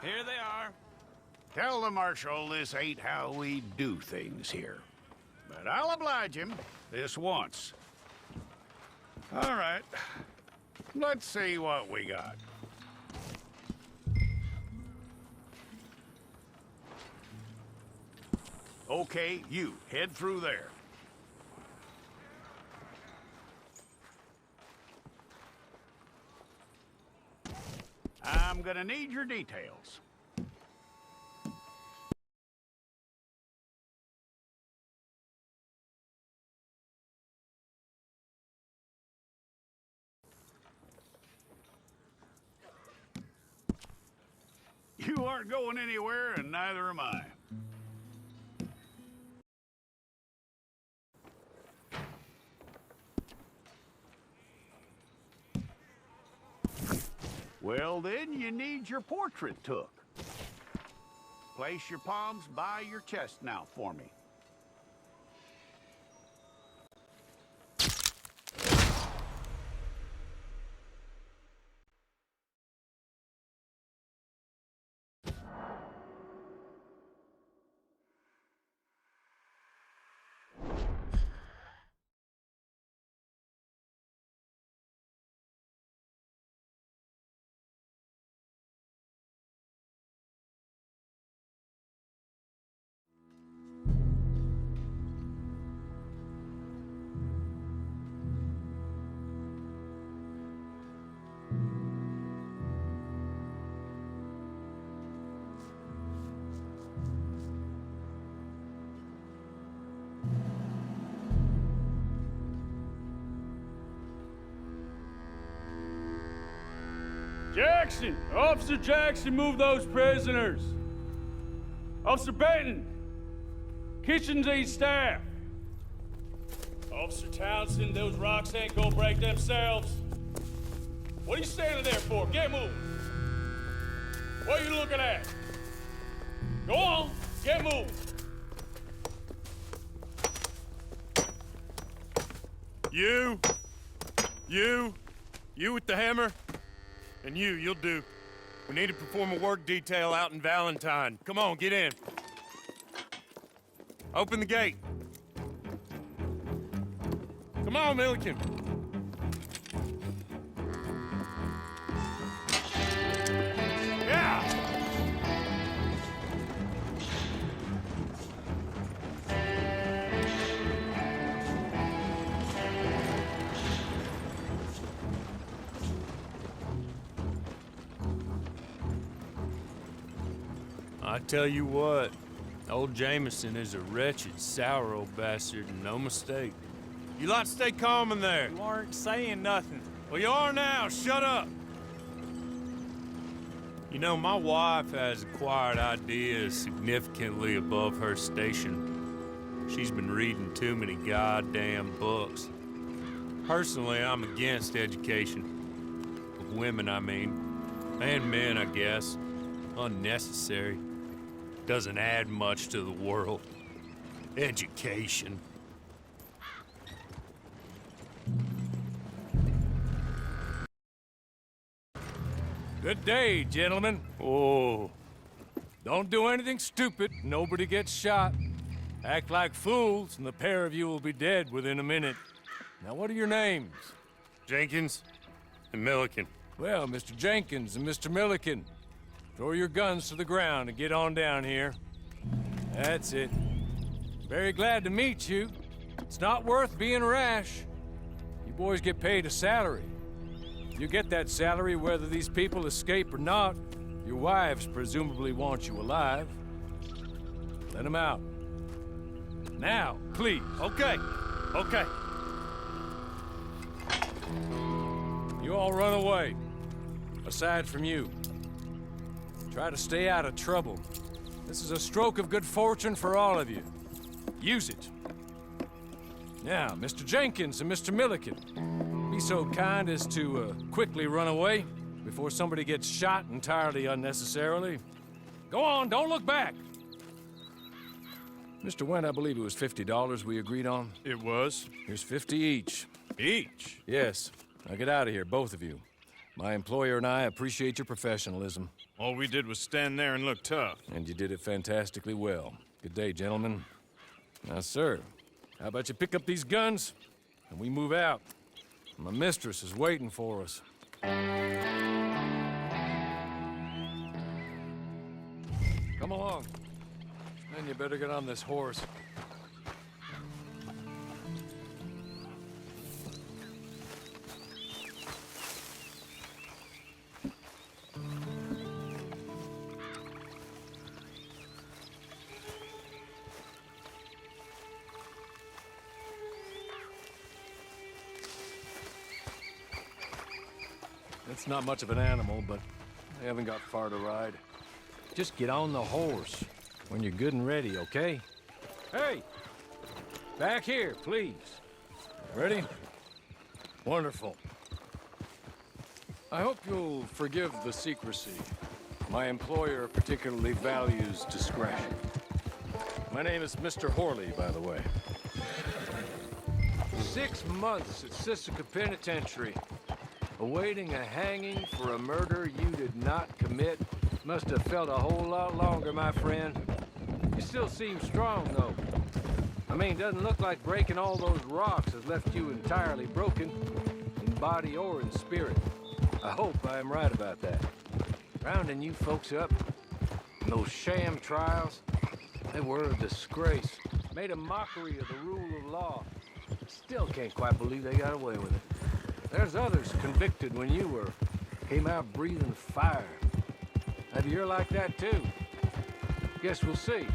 Here they are. Tell the Marshal this ain't how we do things here. But I'll oblige him this once. All right. Let's see what we got. Okay, you, head through there. I'm gonna need your details. You aren't going anywhere, and neither am I. Well, then, you need your portrait took. Place your palms by your chest now for me. Jackson! Officer Jackson, move those prisoners! Officer Benton! Kitchens aid staff! Officer Townsend, those rocks ain't gonna break themselves. What are you standing there for? Get moving! What are you looking at? Go on, get moving! You with the hammer? And you'll do. We need to perform a work detail out in Valentine. Come on, get in. Open the gate. Come on, Milliken. Yeah! I tell you what, old Jameson is a wretched, sour old bastard, and no mistake. You lot stay calm in there. You aren't saying nothing. Well, you are now. Shut up. You know, my wife has acquired ideas significantly above her station. She's been reading too many goddamn books. Personally, I'm against education. Of women, I mean. And men, I guess. Unnecessary. Doesn't add much to the world. Education. Good day, gentlemen. Oh. Don't do anything stupid. Nobody gets shot. Act like fools, and the pair of you will be dead within a minute. Now, what are your names? Jenkins and Milliken. Well, Mr. Jenkins and Mr. Milliken, throw your guns to the ground and get on down here. That's it. Very glad to meet you. It's not worth being rash. You boys get paid a salary. You get that salary whether these people escape or not. Your wives presumably want you alive. Let them out. Now, please. Okay. You all run away. Aside from you. Try to stay out of trouble. This is a stroke of good fortune for all of you. Use it. Now, Mr. Jenkins and Mr. Milliken, be so kind as to quickly run away before somebody gets shot entirely unnecessarily. Go on, don't look back. Mr. Wendt, I believe it was $50 we agreed on. It was. Here's 50 each. Each? Yes. Now get out of here, both of you. My employer and I appreciate your professionalism, All we did was stand there and look tough. and you did it fantastically well. Good day, gentlemen. Now, sir, how about you pick up these guns, and we move out? My mistress is waiting for us. Come along. Then you better get on this horse. It's not much of an animal, but I haven't got far to ride. Just get on the horse when you're good and ready, okay? Hey! Back here, please. Ready? Wonderful. I hope you'll forgive the secrecy. My employer particularly values discretion. My name is Mr. Horley, by the way. 6 months at Sisika Penitentiary, awaiting a hanging for a murder you did not commit. Must have felt a whole lot longer, my friend. You still seem strong, though. I mean, doesn't look like breaking all those rocks has left you entirely broken, in body or in spirit. I hope I am right about that. Rounding you folks up, and those sham trials, they were a disgrace. Made a mockery of the rule of law. Still can't quite believe they got away with it. There's others convicted when you were. Came out breathing fire. Maybe you're like that too. Guess we'll see.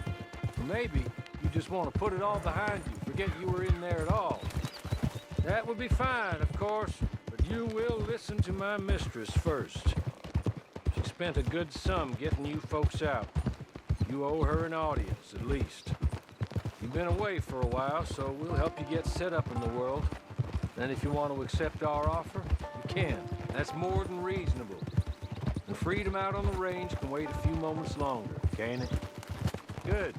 Or maybe you just want to put it all behind you, forget you were in there at all. That would be fine, of course, but you will listen to my mistress first. She spent a good sum getting you folks out. You owe her an audience, at least. You've been away for a while, so we'll help you get set up in the world. Then if you want to accept our offer, you can. That's more than reasonable. The freedom out on the range can wait a few moments longer, can't it? Good.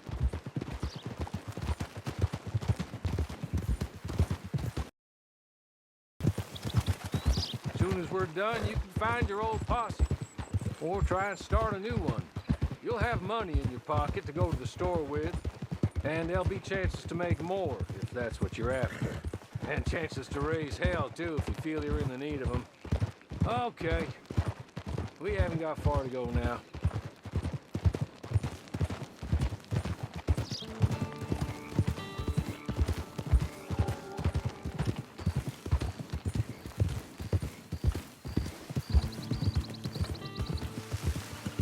As soon as we're done, you can find your old posse. Or try and start a new one. You'll have money in your pocket to go to the store with. And there'll be chances to make more, if that's what you're after. And chances to raise hell, too, if you feel you're in the need of them. Okay. We haven't got far to go now.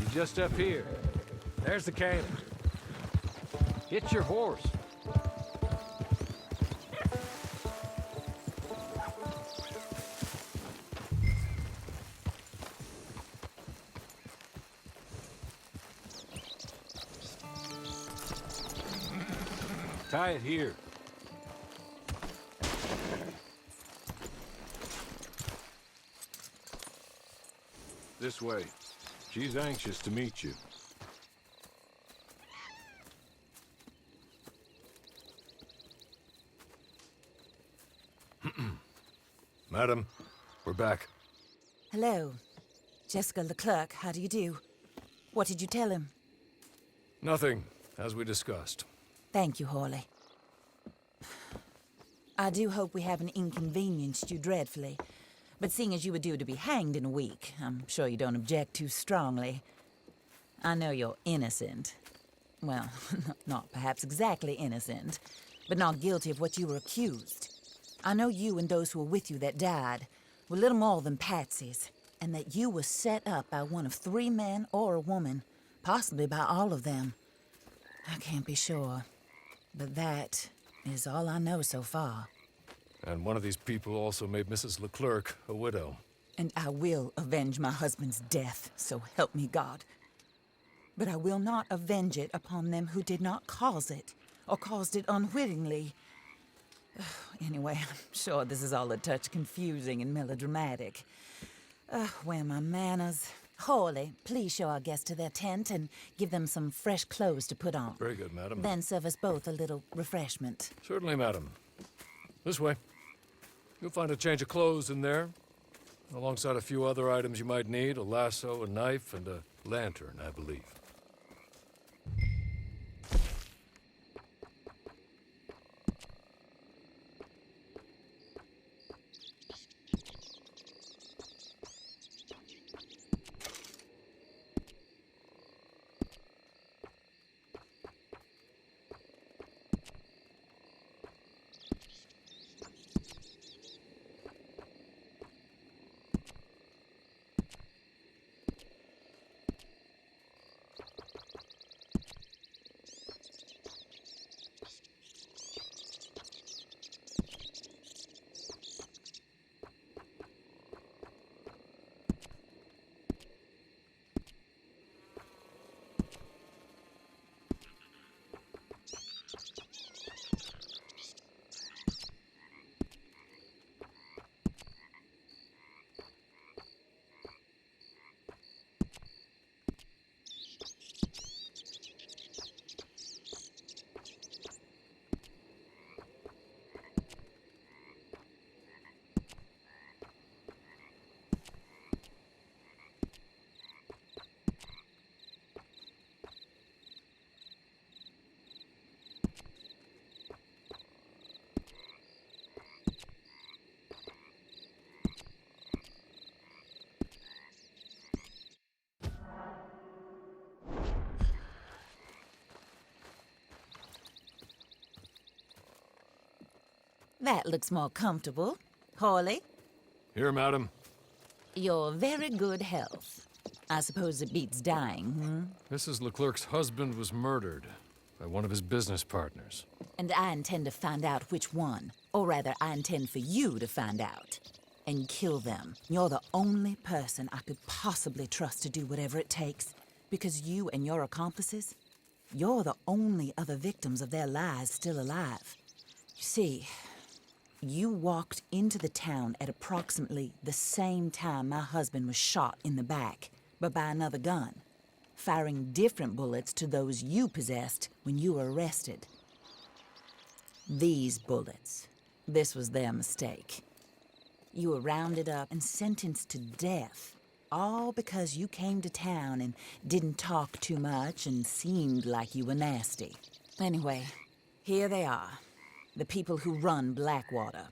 You're just up here. There's the camp. Get your horse. Tie it here. This way. She's anxious to meet you. Madam, we're back. Hello. Jessica Leclerc, how do you do? What did you tell him? Nothing, as we discussed. Thank you, Horley. I do hope we haven't inconvenienced you dreadfully. But seeing as you were due to be hanged in a week, I'm sure you don't object too strongly. I know you're innocent. Well, not perhaps exactly innocent, but not guilty of what you were accused. I know you and those who were with you that died were little more than patsies, and that you were set up by one of 3 men or a woman, possibly by all of them. I can't be sure, but that is all I know so far. And one of these people also made Mrs. Leclerc a widow. And I will avenge my husband's death, so help me God. But I will not avenge it upon them who did not cause it, or caused it unwittingly. Anyway, I'm sure this is all a touch confusing and melodramatic. Where are my manners? Horley, please show our guests to their tent and give them some fresh clothes to put on. Very good, madam. Then serve us both a little refreshment. Certainly, madam. This way. You'll find a change of clothes in there. alongside a few other items you might need, a lasso, a knife, and a lantern, I believe. That looks more comfortable. Hawley, Here, madam. you're very good health. I suppose it beats dying, Mrs. Leclerc's husband was murdered by one of his business partners. And I intend to find out which one. Or rather, I intend for you to find out. And kill them. You're the only person I could possibly trust to do whatever it takes. Because you and your accomplices, you're the only other victims of their lies still alive. You see, you walked into the town at approximately the same time my husband was shot in the back, but by another gun, firing different bullets to those you possessed when you were arrested. These bullets, this was their mistake. You were rounded up and sentenced to death, all because you came to town and didn't talk too much and seemed like you were nasty. Anyway, here they are. The people who run Blackwater.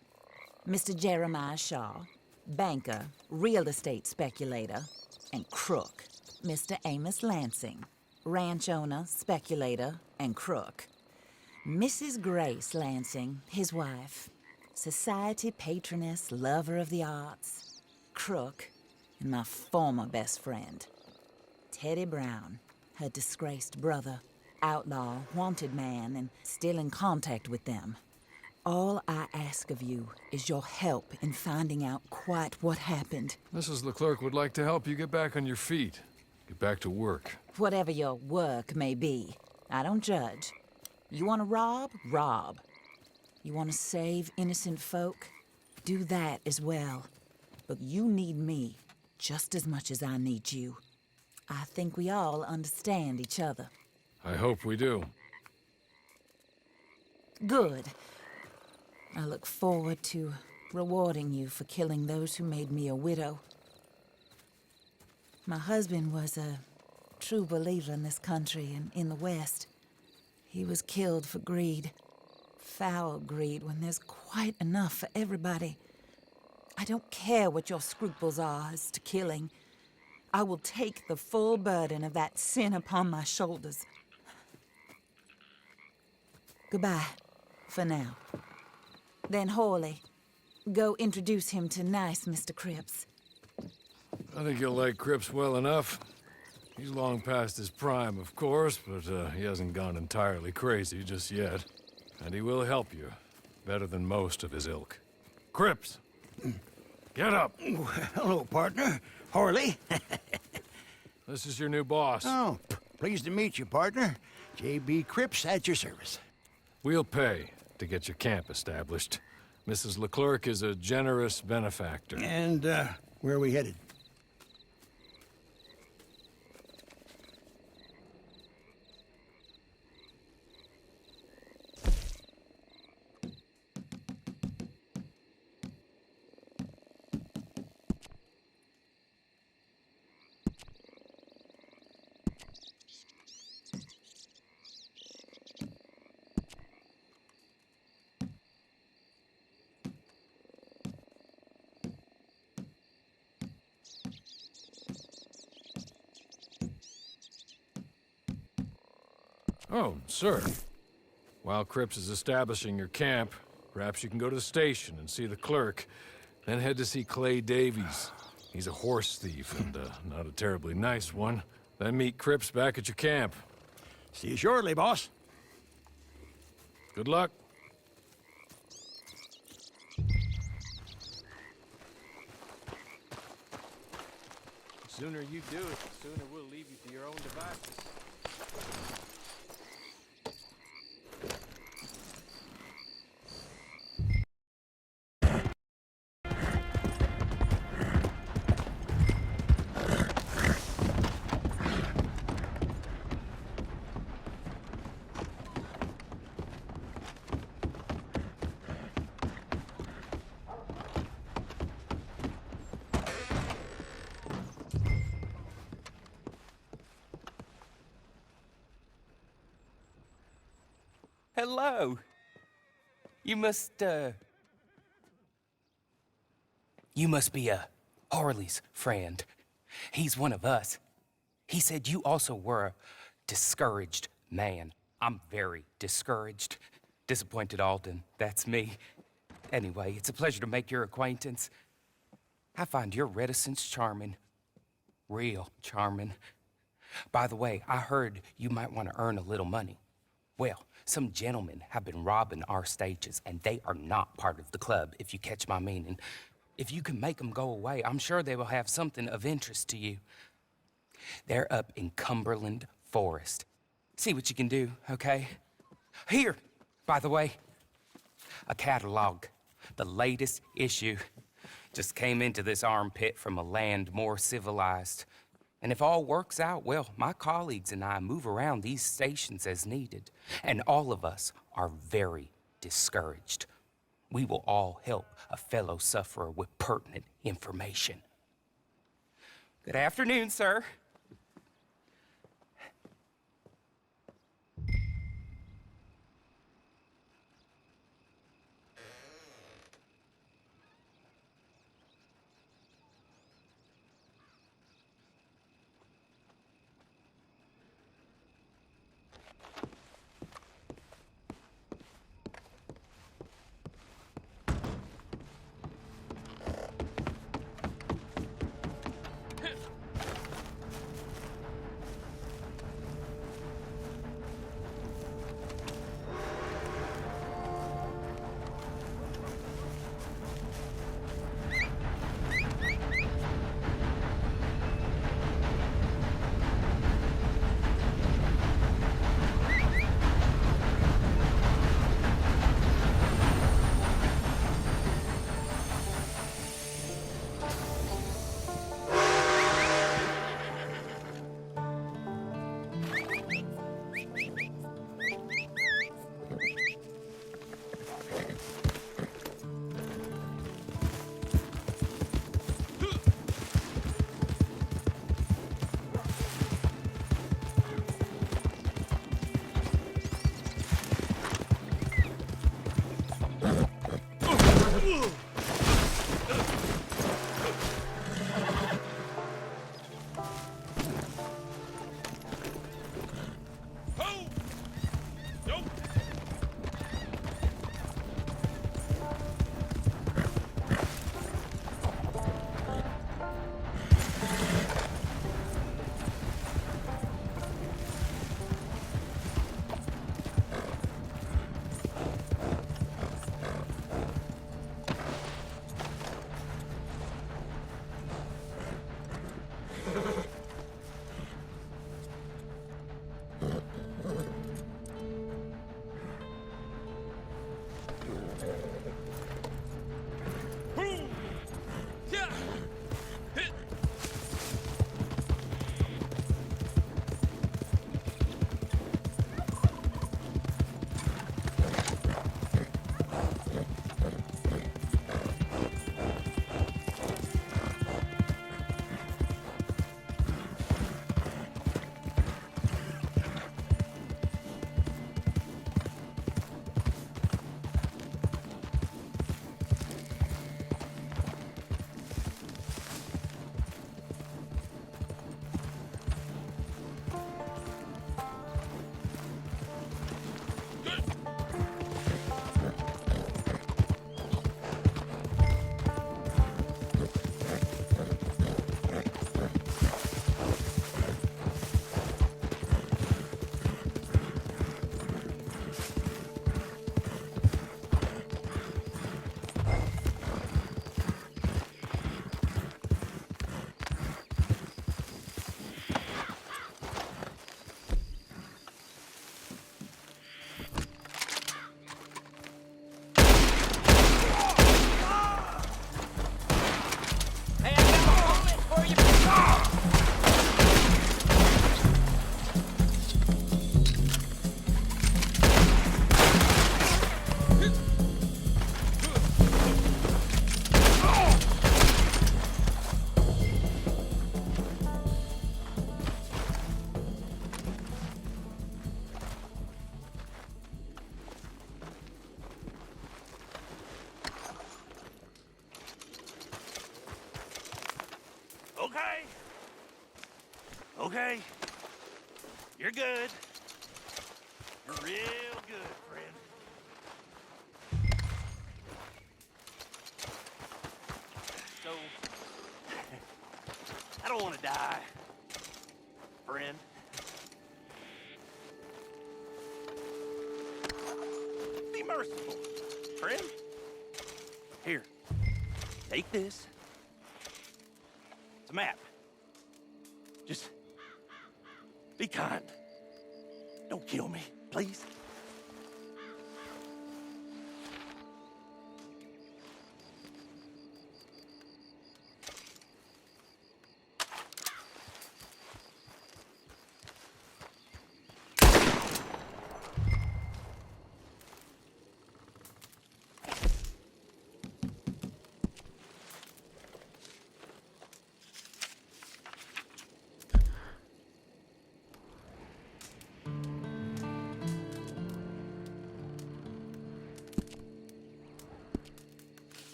Mr. Jeremiah Shaw, banker, real estate speculator, and crook. Mr. Amos Lansing, ranch owner, speculator, and crook. Mrs. Grace Lansing, his wife, society patroness, lover of the arts, crook, and my former best friend. Teddy Brown, her disgraced brother, outlaw, wanted man, and still in contact with them. All I ask of you is your help in finding out quite what happened. Mrs. Leclerc would like to help you get back on your feet. Get back to work. Whatever your work may be, I don't judge. You want to rob? Rob. You want to save innocent folk? Do that as well. But you need me just as much as I need you. I think we all understand each other. I hope we do. Good. I look forward to rewarding you for killing those who made me a widow. My husband was a true believer in this country and in the West. He was killed for greed. Foul greed when there's quite enough for everybody. I don't care what your scruples are as to killing. I will take the full burden of that sin upon my shoulders. Goodbye, for now. Then Hawley, go introduce him to nice Mr. Cripps. I think you'll like Cripps well enough. He's long past his prime, of course, but he hasn't gone entirely crazy just yet. And he will help you, better than most of his ilk. Cripps! Get up! Hello, partner. Hawley. This is your new boss. Oh, pleased to meet you, partner. J.B. Cripps at your service. We'll pay to get your camp established. Mrs. Leclerc is a generous benefactor. And, where are we headed? Oh, sir. While Cripps is establishing your camp, perhaps you can go to the station and see the clerk, then head to see Clay Davies. He's a horse thief, and not a terribly nice one. Then meet Cripps back at your camp. See you shortly, boss. Good luck. The sooner you do it, the sooner we'll leave you to your own devices. Hello. You must be Harley's friend. He's one of us. He said you also were a discouraged man. I'm very discouraged. Disappointed Alden, that's me. Anyway, it's a pleasure to make your acquaintance. I find your reticence charming. Real charming. By the way, I heard you might want to earn a little money. Well, some gentlemen have been robbing our stages, and they are not part of the club, if you catch my meaning. If you can make them go away, I'm sure they will have something of interest to you. They're up in Cumberland Forest. See what you can do, okay? Here, by the way, a catalog. The latest issue. Just came into this armpit from a land more civilized. And if all works out, well, my colleagues and I move around these stations as needed. And all of us are very discouraged. We will all help a fellow sufferer with pertinent information. Good afternoon, sir. Okay. You're good. You're real good, friend. So, I don't want to die, friend. Be merciful, friend. Here, take this. It's a map. Just be kind. Don't kill me, please.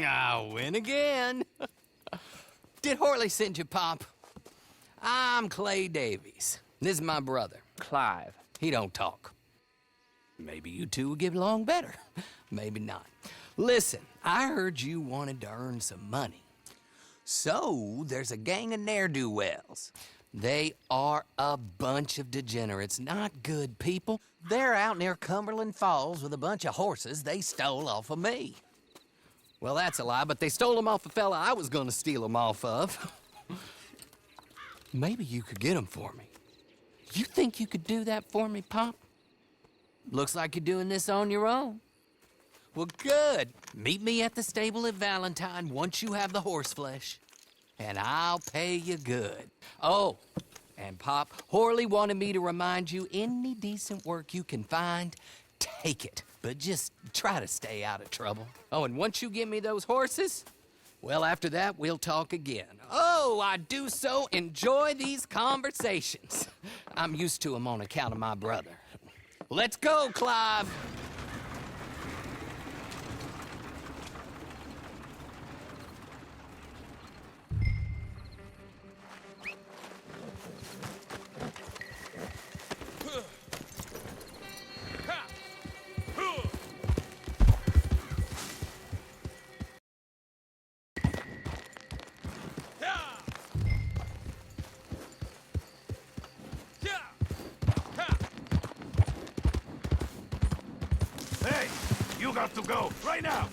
I win again. Did Horley send you, Pop? I'm Clay Davies. This is my brother, Clive. He don't talk. Maybe you two will get along better. Maybe not. Listen, I heard you wanted to earn some money. So, there's a gang of ne'er-do-wells. They are a bunch of degenerates, not good people. They're out near Cumberland Falls with a bunch of horses they stole off of me. Well, that's a lie, but they stole them off a fella I was gonna steal them off of. Maybe you could get them for me. You think you could do that for me, Pop? Looks like you're doing this on your own. Well, good. Meet me at the stable at Valentine once you have the horse flesh, and I'll pay you good. Oh, and Pop, Horley wanted me to remind you, any decent work you can find, take it. But just try to stay out of trouble. Oh, and once you give me those horses, well, after that, we'll talk again. Oh, I do so enjoy these conversations. I'm used to them on account of my brother. Let's go, Clive. Hey, you got to go, right now!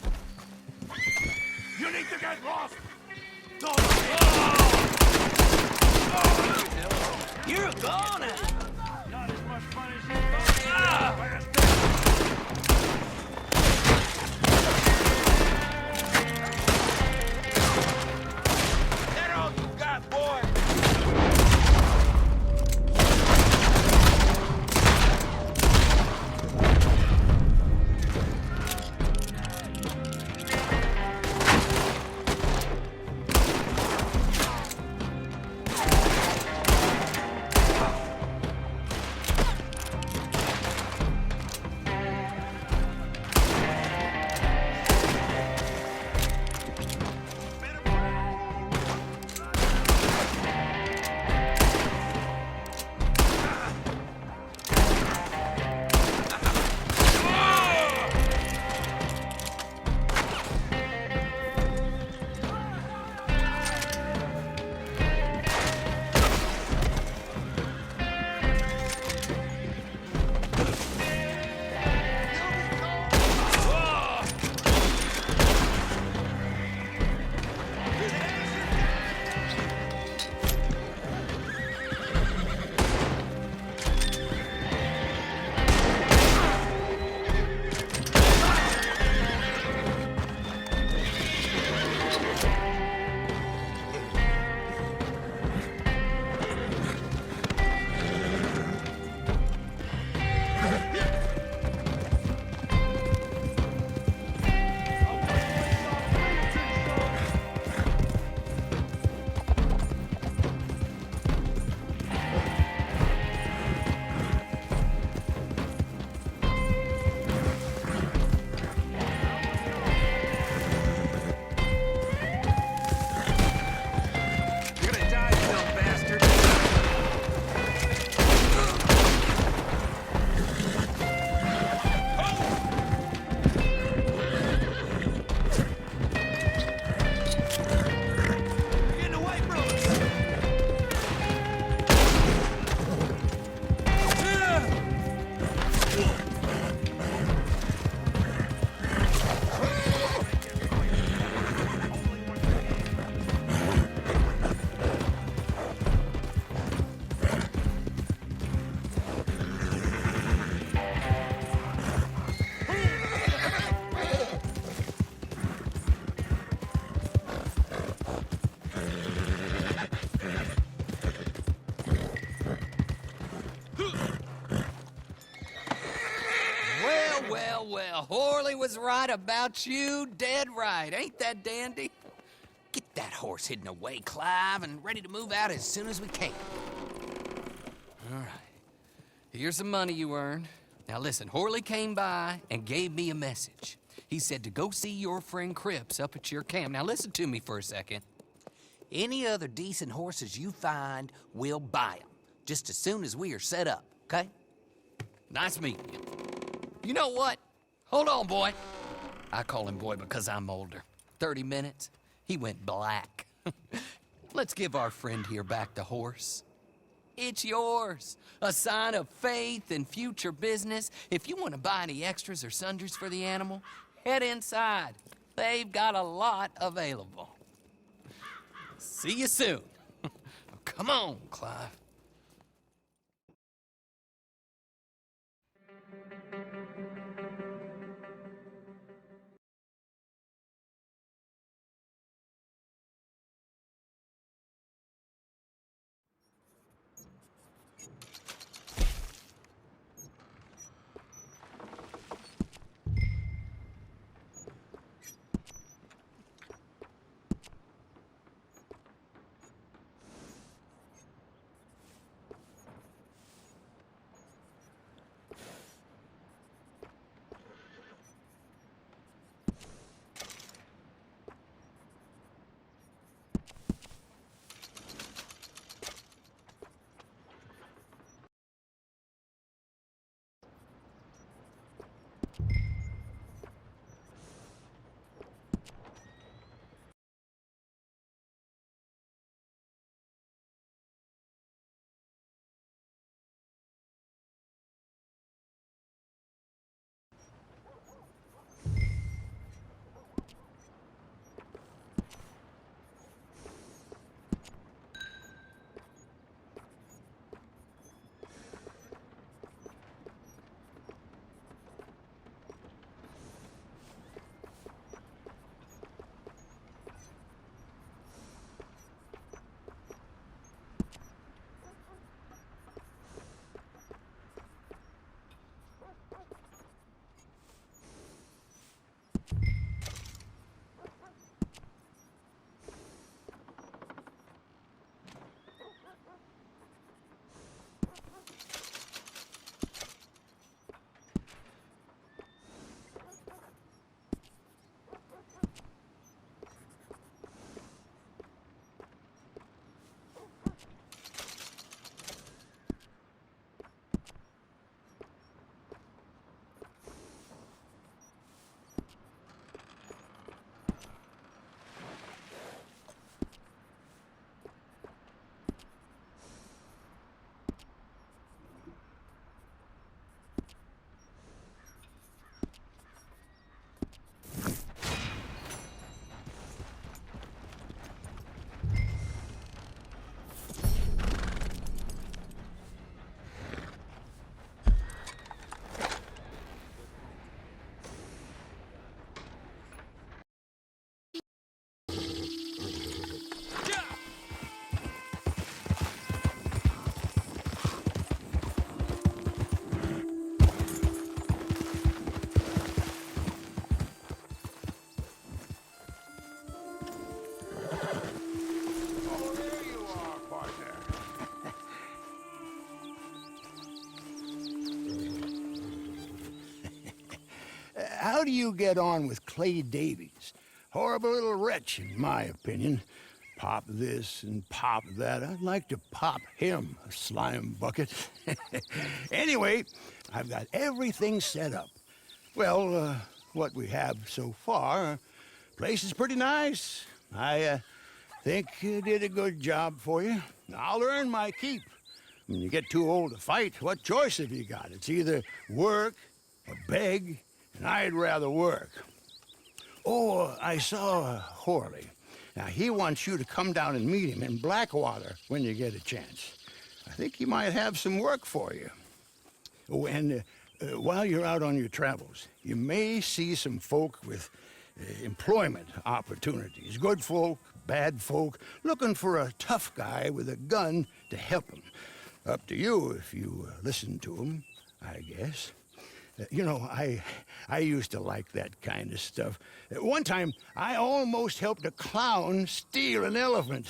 You need to get lost! Don't... You're a goner! Not as much fun as you thought! That all you got, boy? Well, Horley was right about you, dead right. Ain't that dandy? Get that horse hidden away, Clive, and ready to move out as soon as we can. All right. Here's the money you earned. Now listen, Horley came by and gave me a message. He said to go see your friend Cripps up at your camp. Now listen to me for a second. Any other decent horses you find, we'll buy them. Just as soon as we are set up, okay? Nice meeting you. You know what? Hold on, boy. I call him boy because I'm older. 30 minutes, he went black. Let's give our friend here back the horse. It's yours. A sign of faith and future business. If you want to buy any extras or sundries for the animal, head inside. They've got a lot available. See you soon. Come on, Clive. How do you get on with Clay Davies? Horrible little wretch, in my opinion. Pop this and pop that. I'd like to pop him, a slime bucket. Anyway, I've got everything set up. Well, what we have so far, place is pretty nice. I think you did a good job for you. I'll earn my keep. When you get too old to fight, what choice have you got? It's either work or beg, and I'd rather work. Oh, I saw Horley. Now, he wants you to come down and meet him in Blackwater when you get a chance. I think he might have some work for you. Oh, and while you're out on your travels, you may see some folk with employment opportunities. Good folk, bad folk, looking for a tough guy with a gun to help them. Up to you if you listen to them, I guess. You know, I used to like that kind of stuff. One time, I almost helped a clown steal an elephant.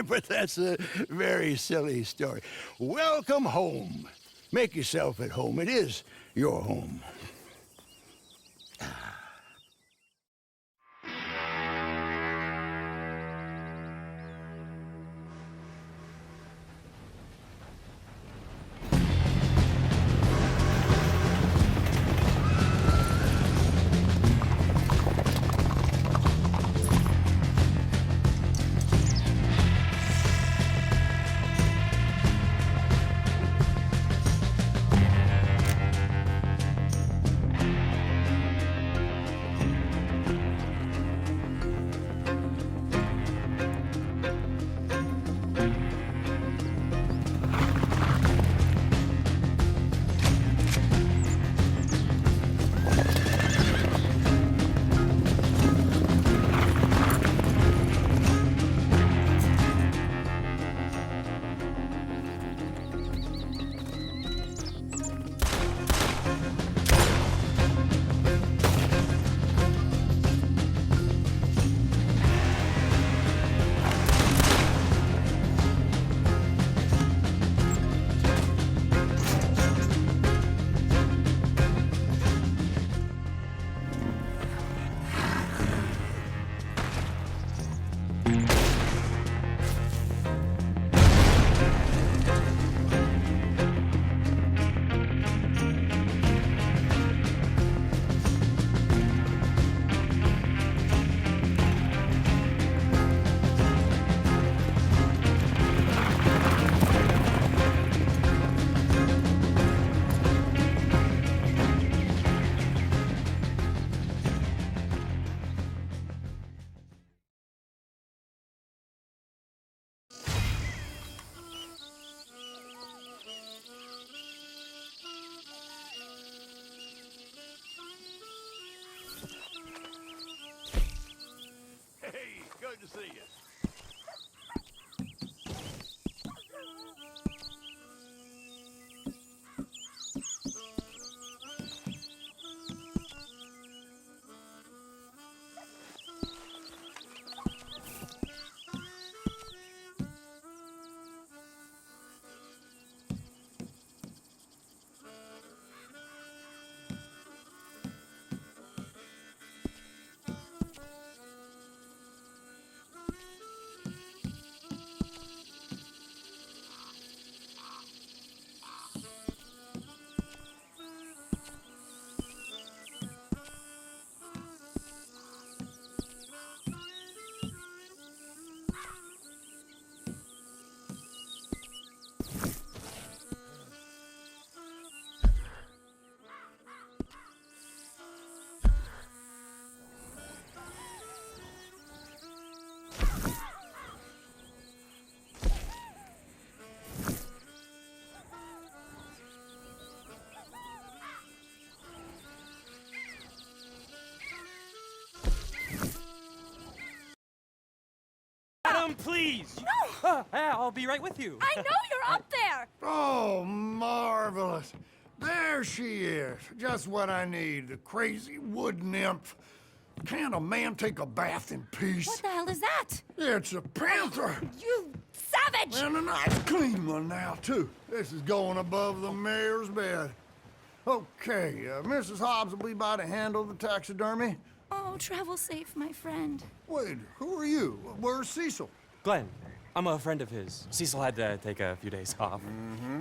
But that's a very silly story. Welcome home. Make yourself at home. It is your home. Hey, good to see you. Adam, please! No! I'll be right with you. I know you're up there! Oh, marvelous. There she is. Just what I need. The crazy wood nymph. Can't a man take a bath in peace? What the hell is that? It's a panther. You savage! And a nice clean one now, too. This is going above the mayor's bed. Okay, Mrs. Hobbs will be by to handle the taxidermy. Oh, travel safe, my friend. Wait, who are you? Where's Cecil? Glenn, I'm a friend of his. Cecil had to take a few days off. Mm-hmm.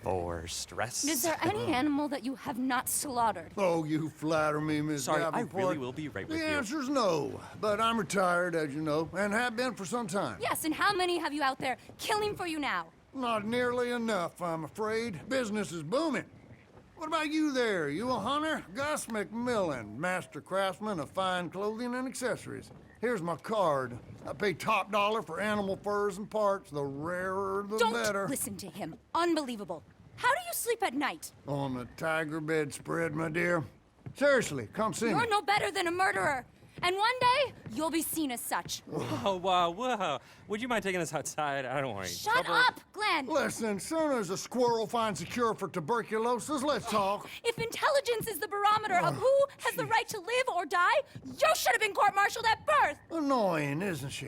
For stress. Is there any animal that you have not slaughtered? Oh, you flatter me, Miss Sorry, Davenport. I really will be right with you. The answer's no, but I'm retired, as you know, and have been for some time. Yes, and how many have you out there killing for you now? Not nearly enough, I'm afraid. Business is booming. What about you there? You a hunter? Gus McMillan, master craftsman of fine clothing and accessories. Here's my card. I pay top dollar for animal furs and parts. The rarer, the better. Don't listen to him. Unbelievable. How do you sleep at night? On the tiger bedspread, my dear. Seriously, come see me. You're no better than a murderer. And one day, you'll be seen as such. Whoa, whoa, whoa. Would you mind taking us outside? I don't want any Shut trouble. up, Glenn! Listen, soon as a squirrel finds a cure for tuberculosis, let's talk. If intelligence is the barometer of who has the right to live or die, you should have been court-martialed at birth! Annoying, isn't she?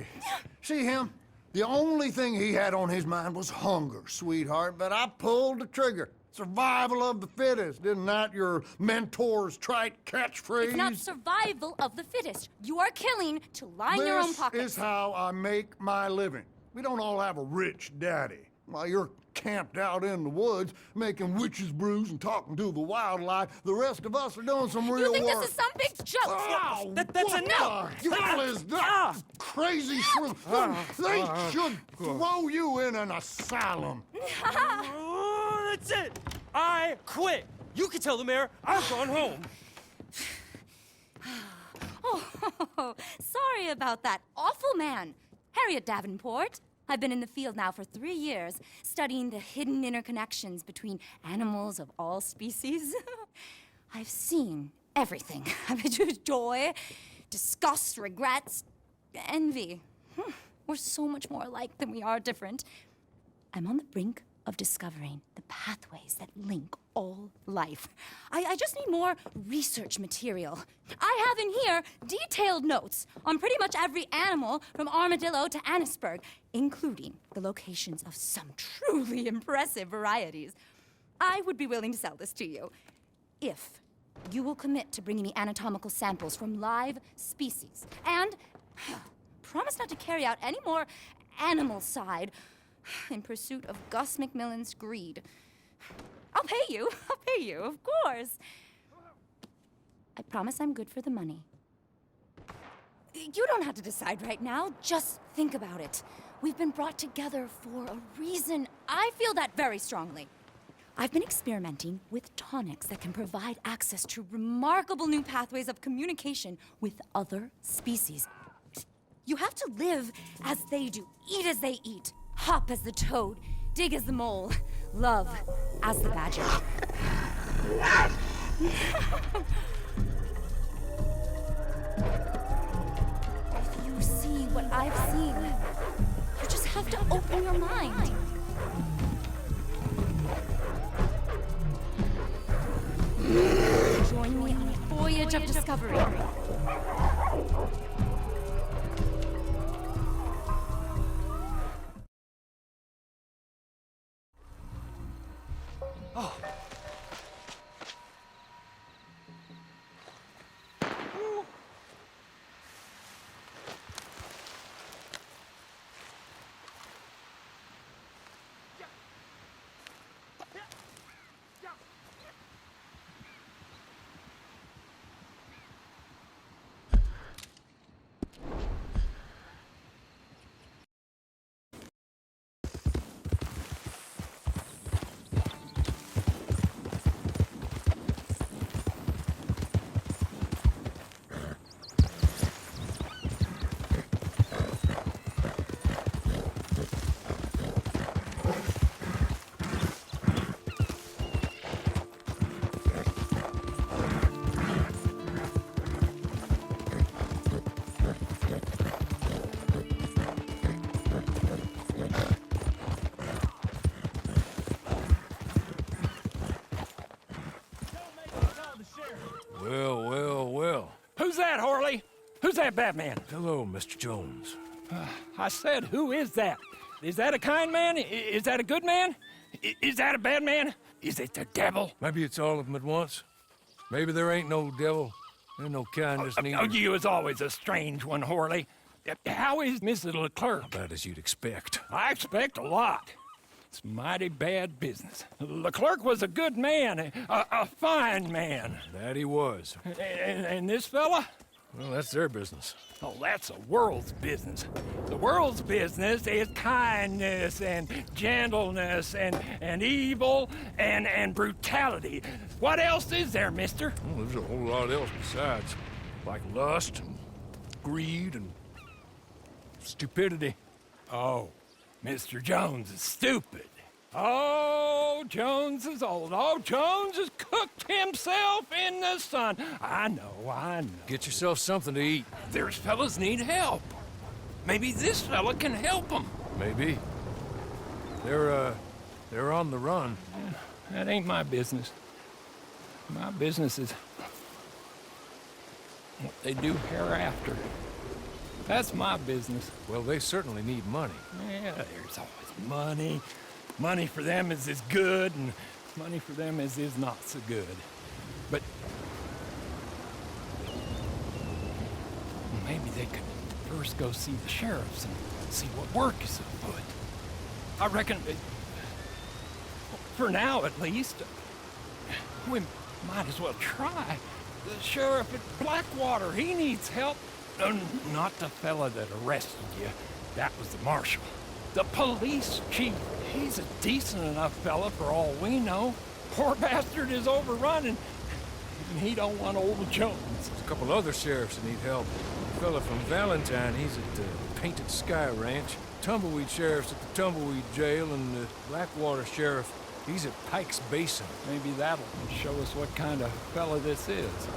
See him? The only thing he had on his mind was hunger, sweetheart, but I pulled the trigger. Survival of the fittest. Isn't that your mentor's trite catchphrase? It's not survival of the fittest. You are killing to line your own pockets. This is how I make my living. We don't all have a rich daddy. While you're camped out in the woods, making witches' brews and talking to the wildlife, the rest of us are doing some real work. You think this is some big joke? Oh, That's what enough! the hell is that crazy shrew? They should throw you in an asylum. Oh, that's it. I quit. You can tell the mayor I've gone home. Oh, sorry about that awful man. Harriet Davenport. I've been in the field now for 3 years, studying the hidden interconnections between animals of all species. I've seen everything. Joy, disgust, regrets, envy. We're so much more alike than we are different. I'm on the brink of discovering the pathways that link all life. I just need more research material. I have in here detailed notes on pretty much every animal from armadillo to Annisburg, including the locations of some truly impressive varieties. I would be willing to sell this to you if you will commit to bringing me anatomical samples from live species and promise not to carry out any more animal side in pursuit of Gus McMillan's greed. I'll pay you, of course. I promise I'm good for the money. You don't have to decide right now, just think about it. We've been brought together for a reason. I feel that very strongly. I've been experimenting with tonics that can provide access to remarkable new pathways of communication with other species. You have to live as they do, eat as they eat, hop as the toad, dig as the mole, love as the badger. If you see what I've seen, you just have to open your mind. Join me on a voyage of discovery. Well. Who's that, Harley? Who's that Batman? Hello, Mr. Jones. I said, who is that? Is that a kind man? Is that a good man? Is that a bad man? Is it the devil? Maybe it's all of them at once. Maybe there ain't no devil. There's no kindness neither. Oh, you was always a strange one, Harley. How is Mrs. Leclerc? About as you'd expect. I expect a lot. It's mighty bad business. Leclerc was a good man, a fine man. That he was. And this fella? Well, that's their business. Oh, that's the world's business. The world's business is kindness and gentleness and evil and brutality. What else is there, mister? Well, there's a whole lot else besides. Like lust and greed and stupidity. Oh, Mr. Jones is stupid. Oh, Jones is old. Oh, Jones has cooked himself in the sun. I know. Get yourself something to eat. There's fellas need help. Maybe this fella can help them. Maybe. They're on the run. That ain't my business. My business is what they do hereafter. That's my business. Well, they certainly need money. Yeah, there's always money. Money for them is good, and money for them is not so good. But maybe they could first go see the sheriffs and see what work is afoot. I reckon, for now at least, we might as well try. The sheriff at Blackwater, he needs help. Not the fella that arrested you. That was the marshal. The police chief, he's a decent enough fella for all we know. Poor bastard is overrun, and he don't want old Jones. There's a couple other sheriffs that need help. A fella from Valentine, he's at the Painted Sky Ranch. Tumbleweed sheriff's at the Tumbleweed Jail, and the Blackwater sheriff, he's at Pike's Basin. Maybe that'll show us what kind of fella this is.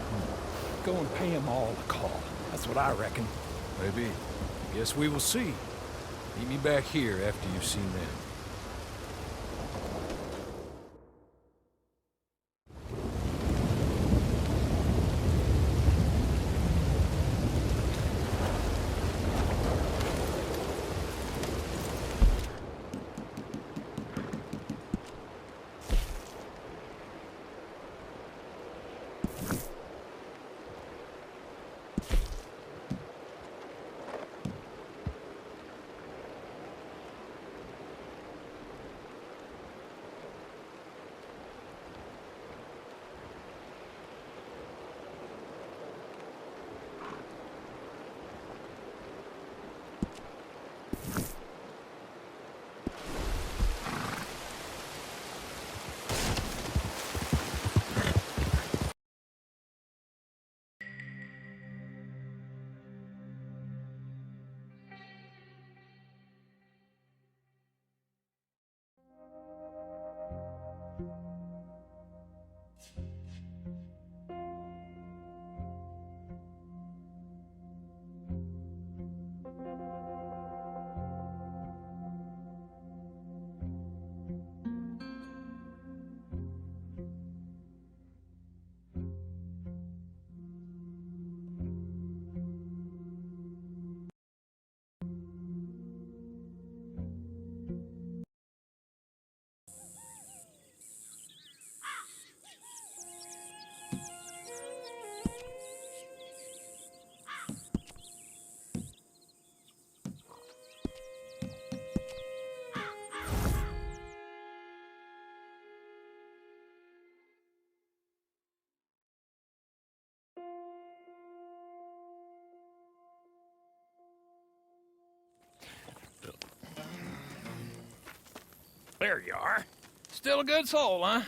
Go and pay him all a call. That's what I reckon. Maybe. Guess we will see. Meet me back here after you've seen them. There you are. Still a good soul, huh?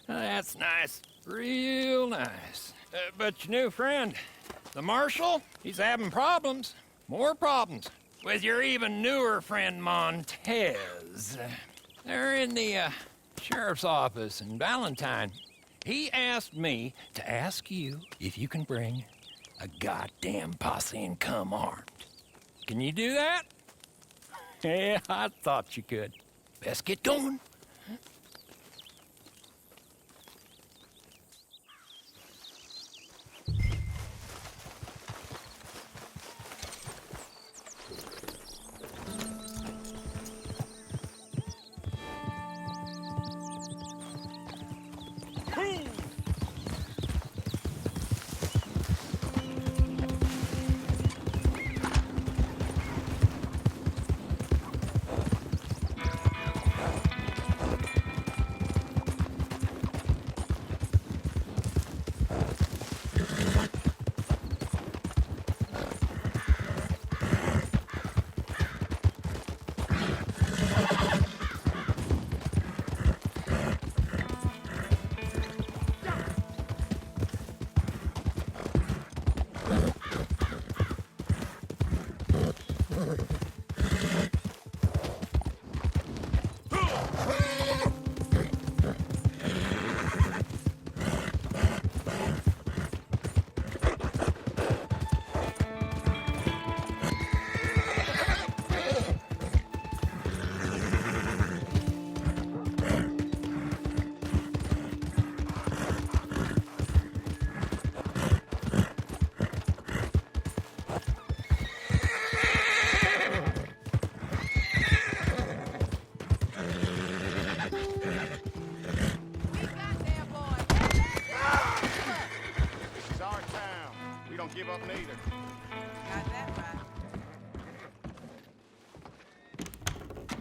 That's nice. Real nice. But your new friend, the marshal, he's having problems. More problems. With your even newer friend, Montez. They're in the sheriff's office in Valentine. He asked me to ask you if you can bring a goddamn posse and come armed. Can you do that? Yeah, I thought you could. Best get going.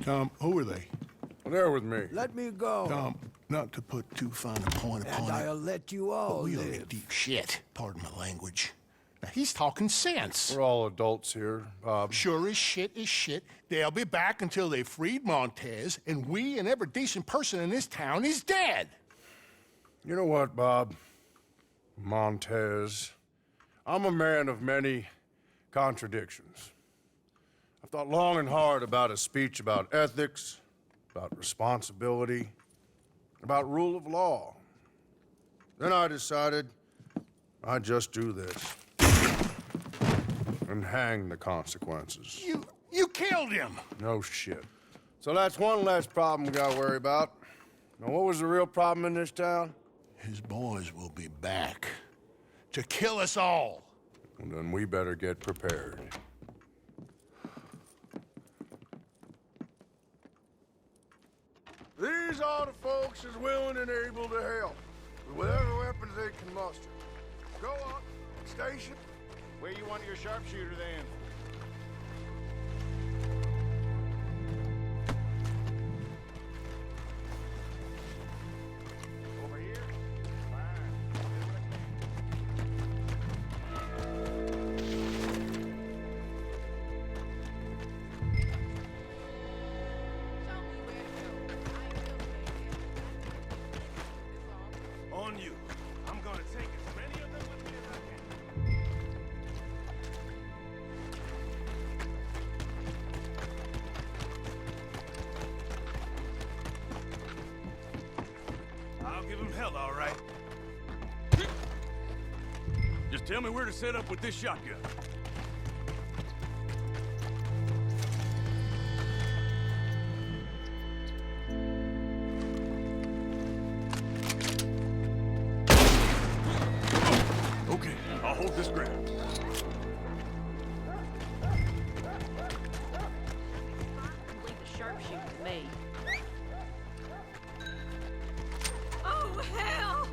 Tom, who are they? They're with me. Let me go. Tom, not to put too fine a point upon And I'll it, let you all but we are in live. deep shit. Pardon my language. Now, he's talking sense. We're all adults here, Bob. Sure as shit is shit. They'll be back until they freed Montez, and we and every decent person in this town is dead. You know what, Bob? Montez. I'm a man of many contradictions. I've thought long and hard about a speech about ethics, about responsibility, about rule of law. Then I decided I'd just do this and hang the consequences. You killed him. No shit. So that's one less problem we gotta worry about. Now, what was the real problem in this town? His boys will be back to kill us all. And then we better get prepared. These are the folks as willing and able to help, with whatever weapons they can muster. Go up, station. Where you want your sharpshooter, then? Over here? Fine. On you. I'm gonna take as many of them with me as I can. I'll give him hell, all right. Just tell me where to set up with this shotgun. Okay, I'll hold this ground. Leave a sharpshooter to me. Oh, hell!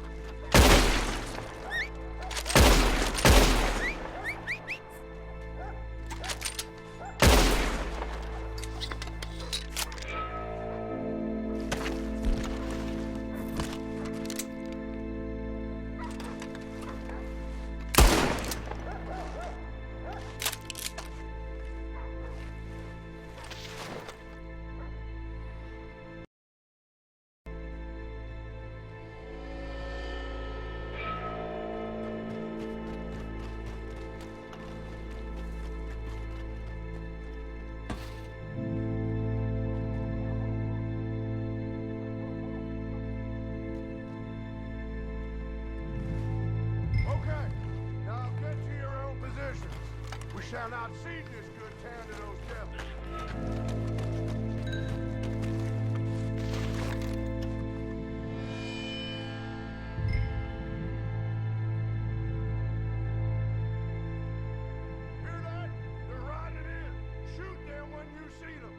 Okay, now get to your own positions. We shall not cede this good town to those devils. Hear that? They're riding in. Shoot them when you see them.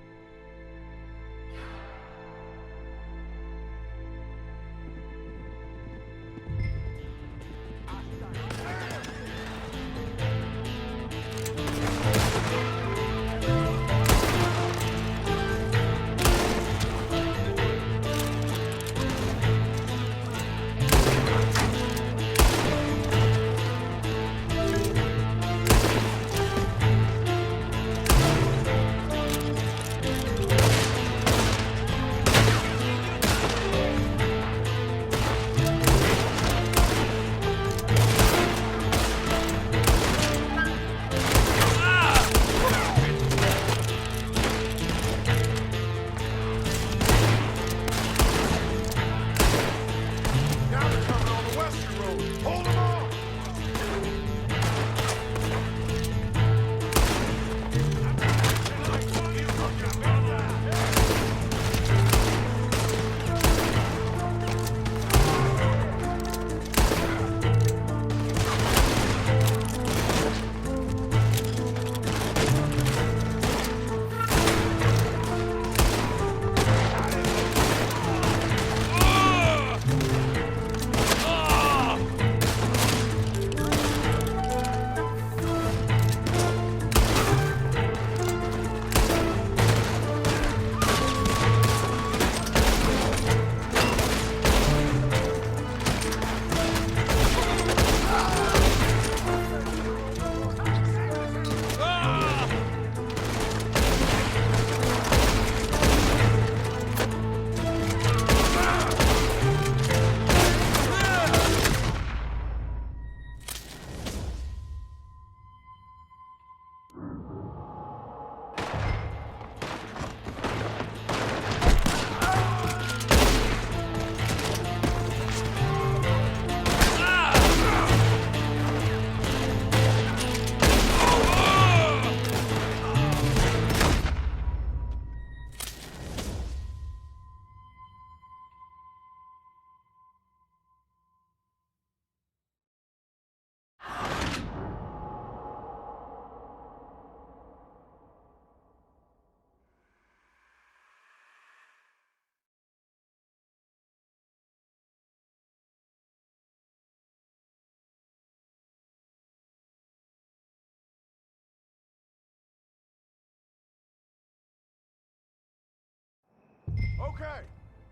Okay,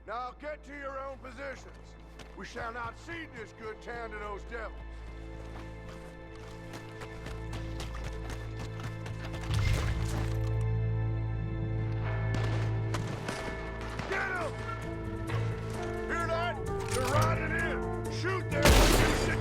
now get to your own positions. We shall not cede this good town to those devils. Get 'em! Hear that? They're riding in. Shoot them when you sit.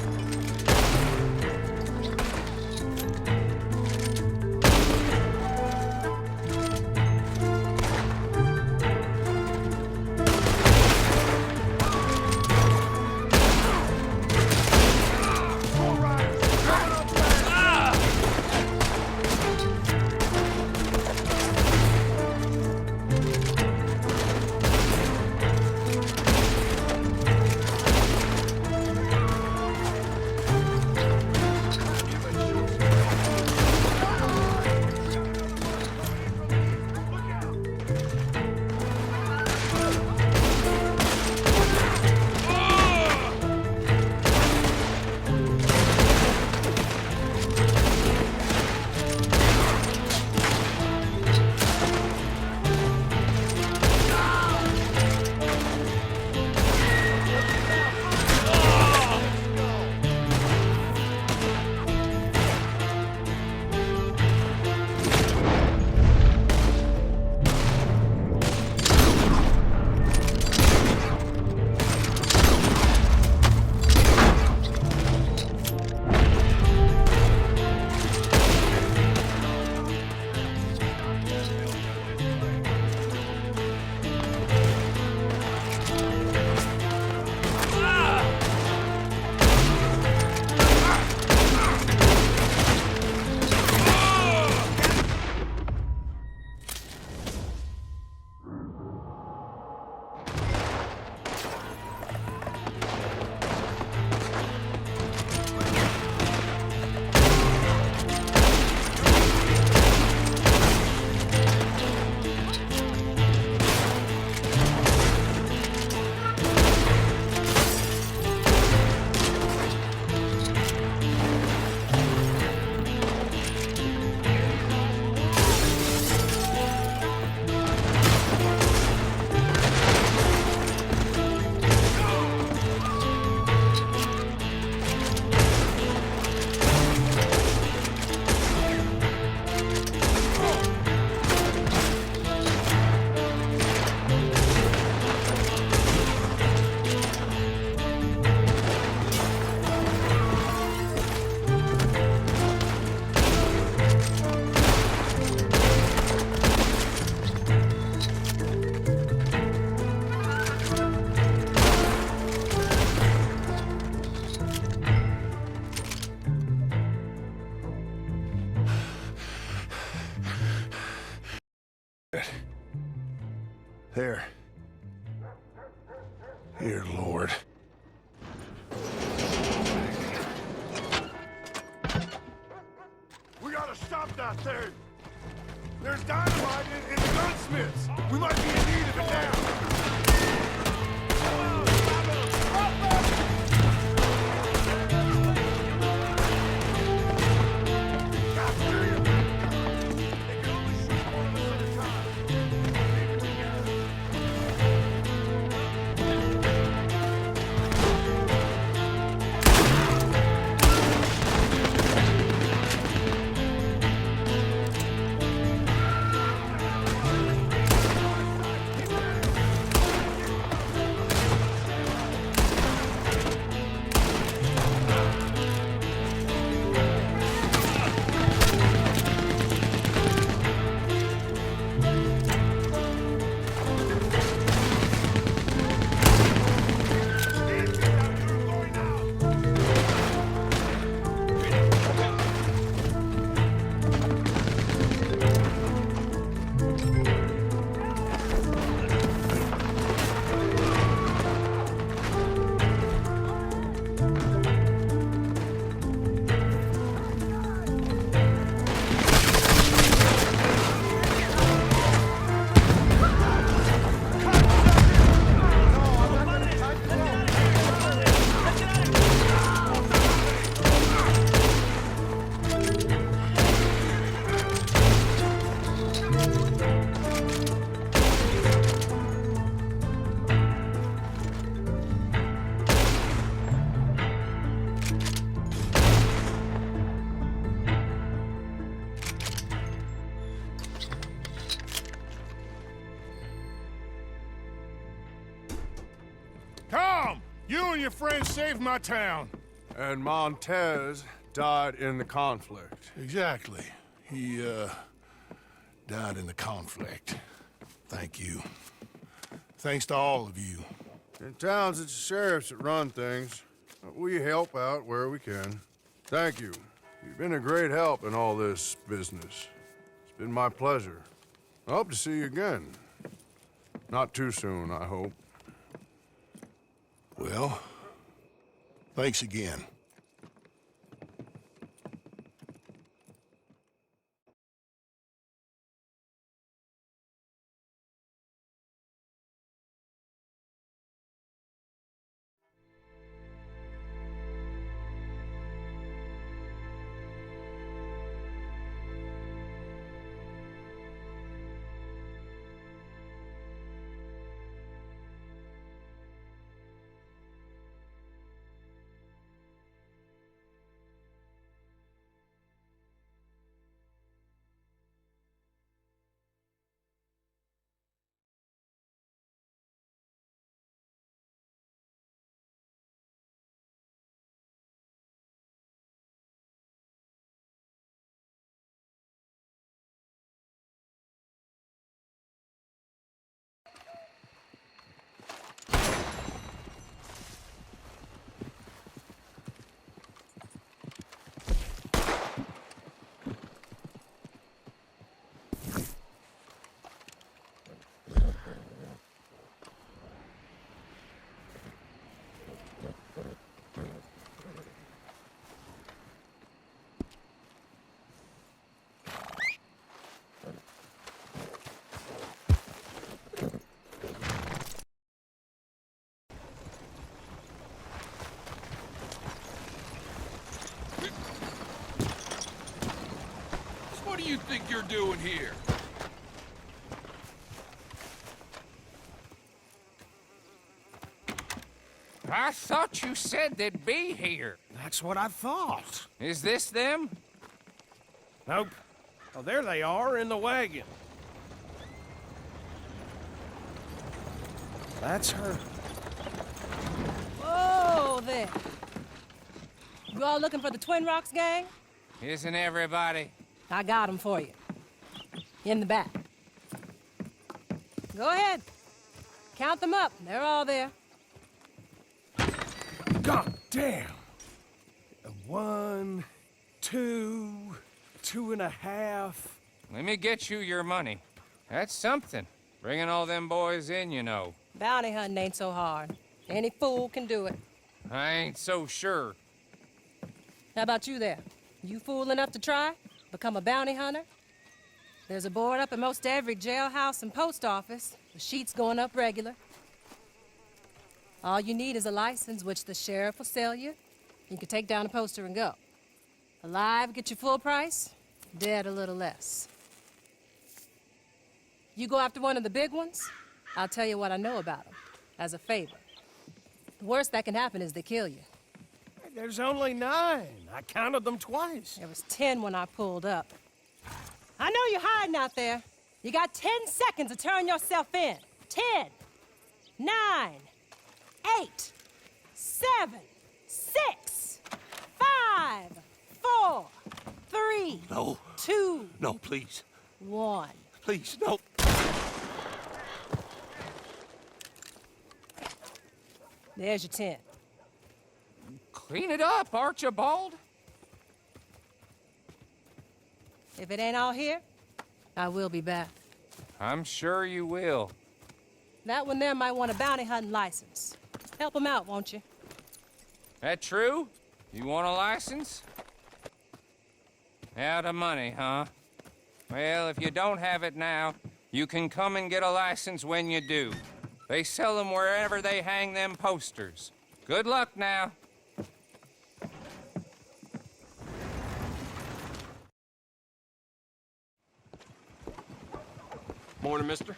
There. Here, Lord. We gotta stop that thing! There's dynamite in the gunsmiths! We might be in need of it now! You and your friends saved my town. And Montez died in the conflict. Exactly. He, died in the conflict. Thank you. Thanks to all of you. In towns, it's the sheriffs that run things. We help out where we can. Thank you. You've been a great help in all this business. It's been my pleasure. I hope to see you again. Not too soon, I hope. Well, thanks again. What do you think you're doing here? I thought you said they'd be here. That's what I thought. Is this them? Nope. Oh, there they are in the wagon. That's her. Whoa there. You all looking for the Twin Rocks gang? Isn't everybody? I got them for you. In the back. Go ahead. Count them up. They're all there. God damn. 1, 2, 2.5. Let me get you your money. That's something. Bringing all them boys in, you know. Bounty hunting ain't so hard. Any fool can do it. I ain't so sure. How about you there? You fool enough to try? Become a bounty hunter? There's a board up at most every jailhouse and post office. The sheet's going up regular. All you need is a license, which the sheriff will sell you. You can take down a poster and go. Alive, get you full price. Dead, a little less. You go after one of the big ones, I'll tell you what I know about them, as a favor. The worst that can happen is they kill you. There's only 9. I counted them twice. There was 10 when I pulled up. I know you're hiding out there. You got 10 seconds to turn yourself in. 10, 9, 8, 7, 6, 5, 4, 3, No. 2, No, please. 1. Please, no. There's your 10. Clean it up, Archibald. If it ain't all here, I will be back. I'm sure you will. That one there might want a bounty hunting license. Help him out, won't you? That true? You want a license? Out of money, huh? Well, if you don't have it now, you can come and get a license when you do. They sell them wherever they hang them posters. Good luck now. Morning, mister.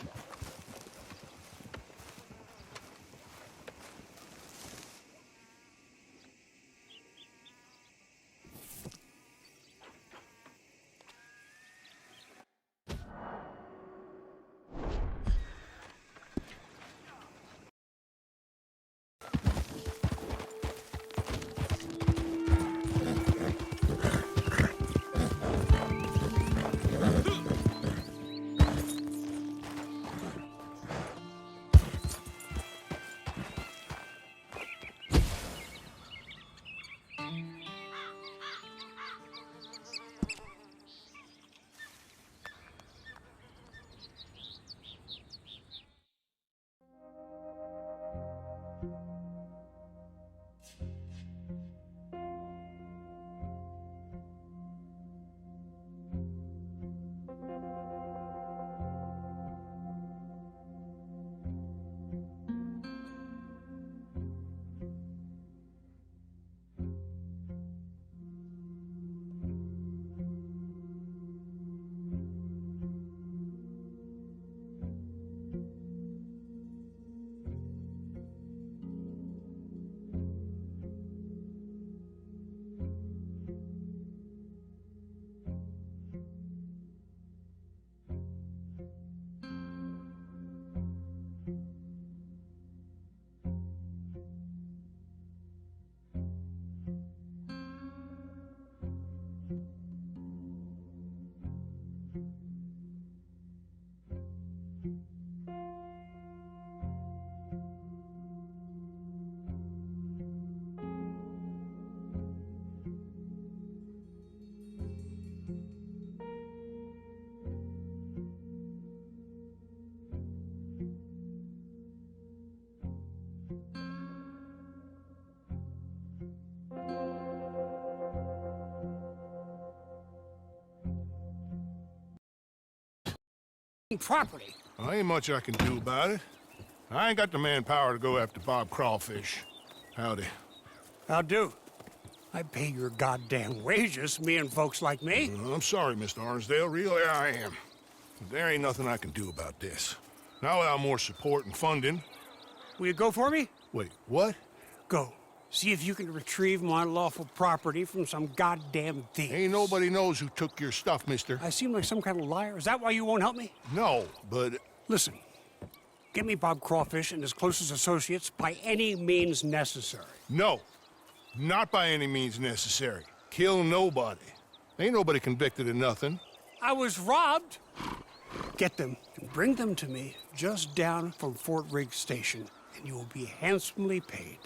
property. Well, ain't much I can do about it. I ain't got the manpower to go after Bob Crawfish. Howdy. How do? I pay your goddamn wages, me and folks like me. I'm sorry, Mr. Arnsdale. Really, I am. But there ain't nothing I can do about this. Not without more support and funding. Will you go for me? Wait, what? Go. See if you can retrieve my lawful property from some goddamn thief. Ain't nobody knows who took your stuff, mister. I seem like some kind of liar. Is that why you won't help me? No, but... Listen. Get me Bob Crawfish and his closest associates by any means necessary. No. Not by any means necessary. Kill nobody. Ain't nobody convicted of nothing. I was robbed. Get them and bring them to me just down from Fort Riggs Station, and you will be handsomely paid.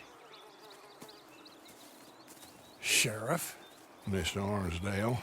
Sheriff? Mr. Arnsdale.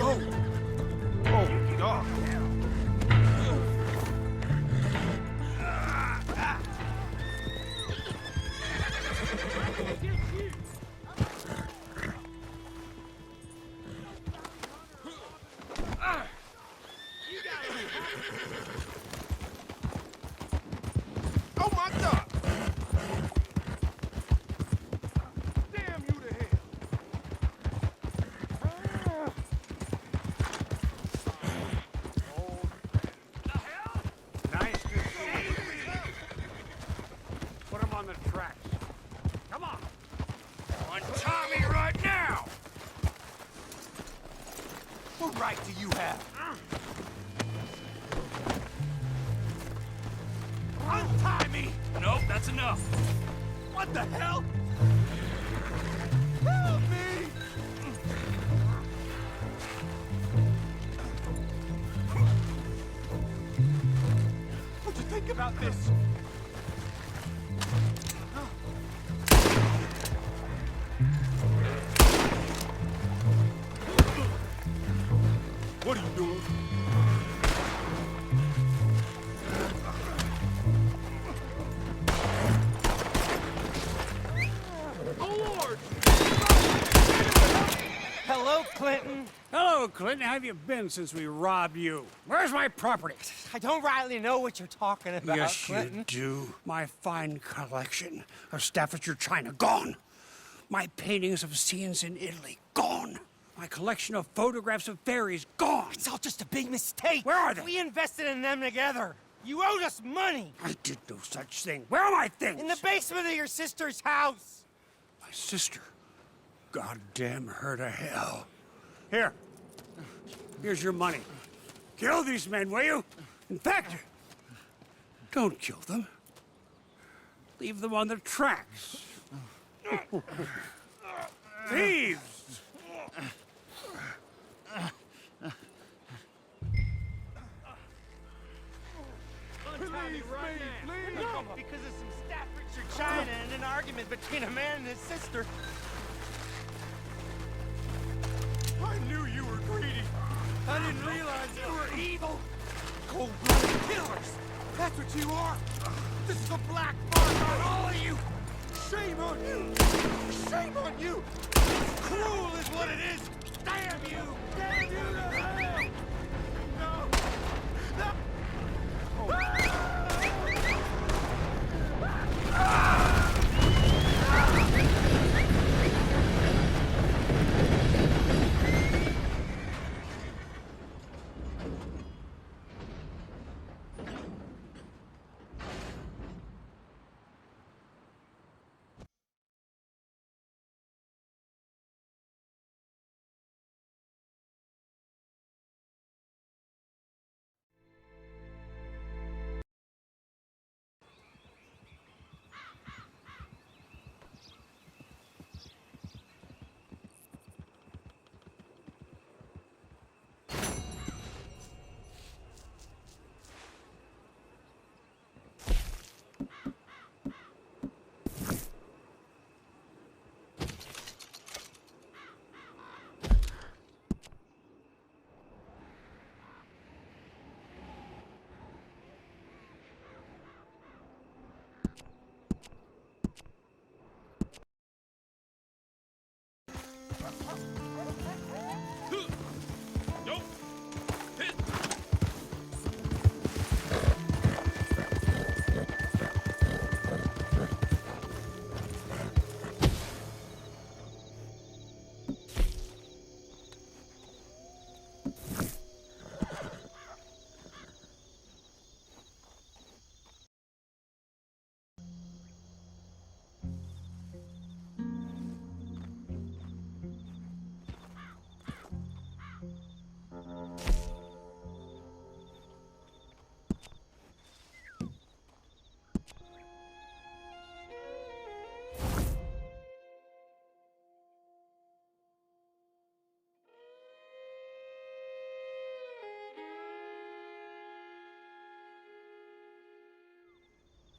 go. Oh, God. Oh my God! Damn you to hell! Nice to see you. Put him on the tracks. Come on. Untie me right now! What right do you have? Untie me! Nope, that's enough. What the hell? Help me! What'd you think about this? What are you doing? Hello, Clinton. Hello, Clinton. How have you been since we robbed you? Where's my property? I don't rightly know what you're talking about, Yes, Clinton. you do. My fine collection of Staffordshire china, gone. My paintings of scenes in Italy, gone. My collection of photographs of fairies, gone. It's all just a big mistake. Where are they? We invested in them together. You owed us money. I did no such thing. Where are my things? In the basement of your sister's house. My sister. Goddamn her to hell. Here. Here's your money. Kill these men, will you? In fact, don't kill them. Leave them on the tracks. Thieves! Because of some Staffordshire china and an argument between a man and his sister. I knew you were greedy. I didn't realize you were evil. Cold-blooded killers. That's what you are. This is a black mark on all of you. Shame on you. Shame on you. It's cruel is what it is. Damn you. Damn you to hell. No. No.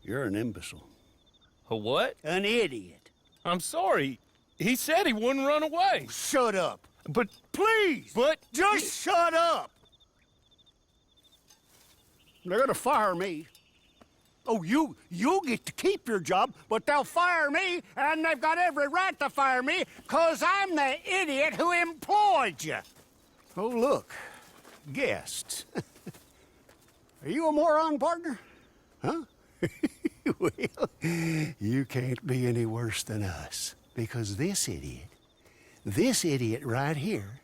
You're an imbecile. A what? An idiot. I'm sorry. He said he wouldn't run away. Shut up. But please, just shut up. They're gonna fire me. Oh, you'll get to keep your job, but they'll fire me, and they've got every right to fire me, 'cause I'm the idiot who employed you. Oh, look, guests. Are you a moron, partner? Huh? Well, you can't be any worse than us, because this idiot right here,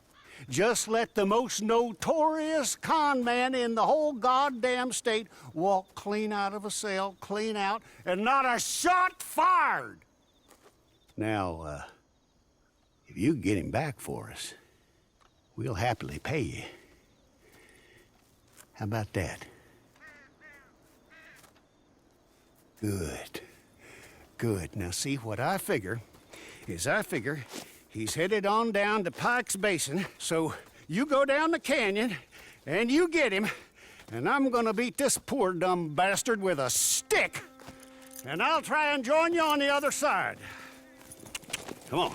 just let the most notorious con man in the whole goddamn state walk clean out of a cell, clean out, and not a shot fired. Now, if you get him back for us, we'll happily pay you. How about that? Good. Good. Now, see, what I figure is he's headed on down to Pike's Basin, so you go down the canyon and you get him, and I'm gonna beat this poor dumb bastard with a stick, and I'll try and join you on the other side. Come on.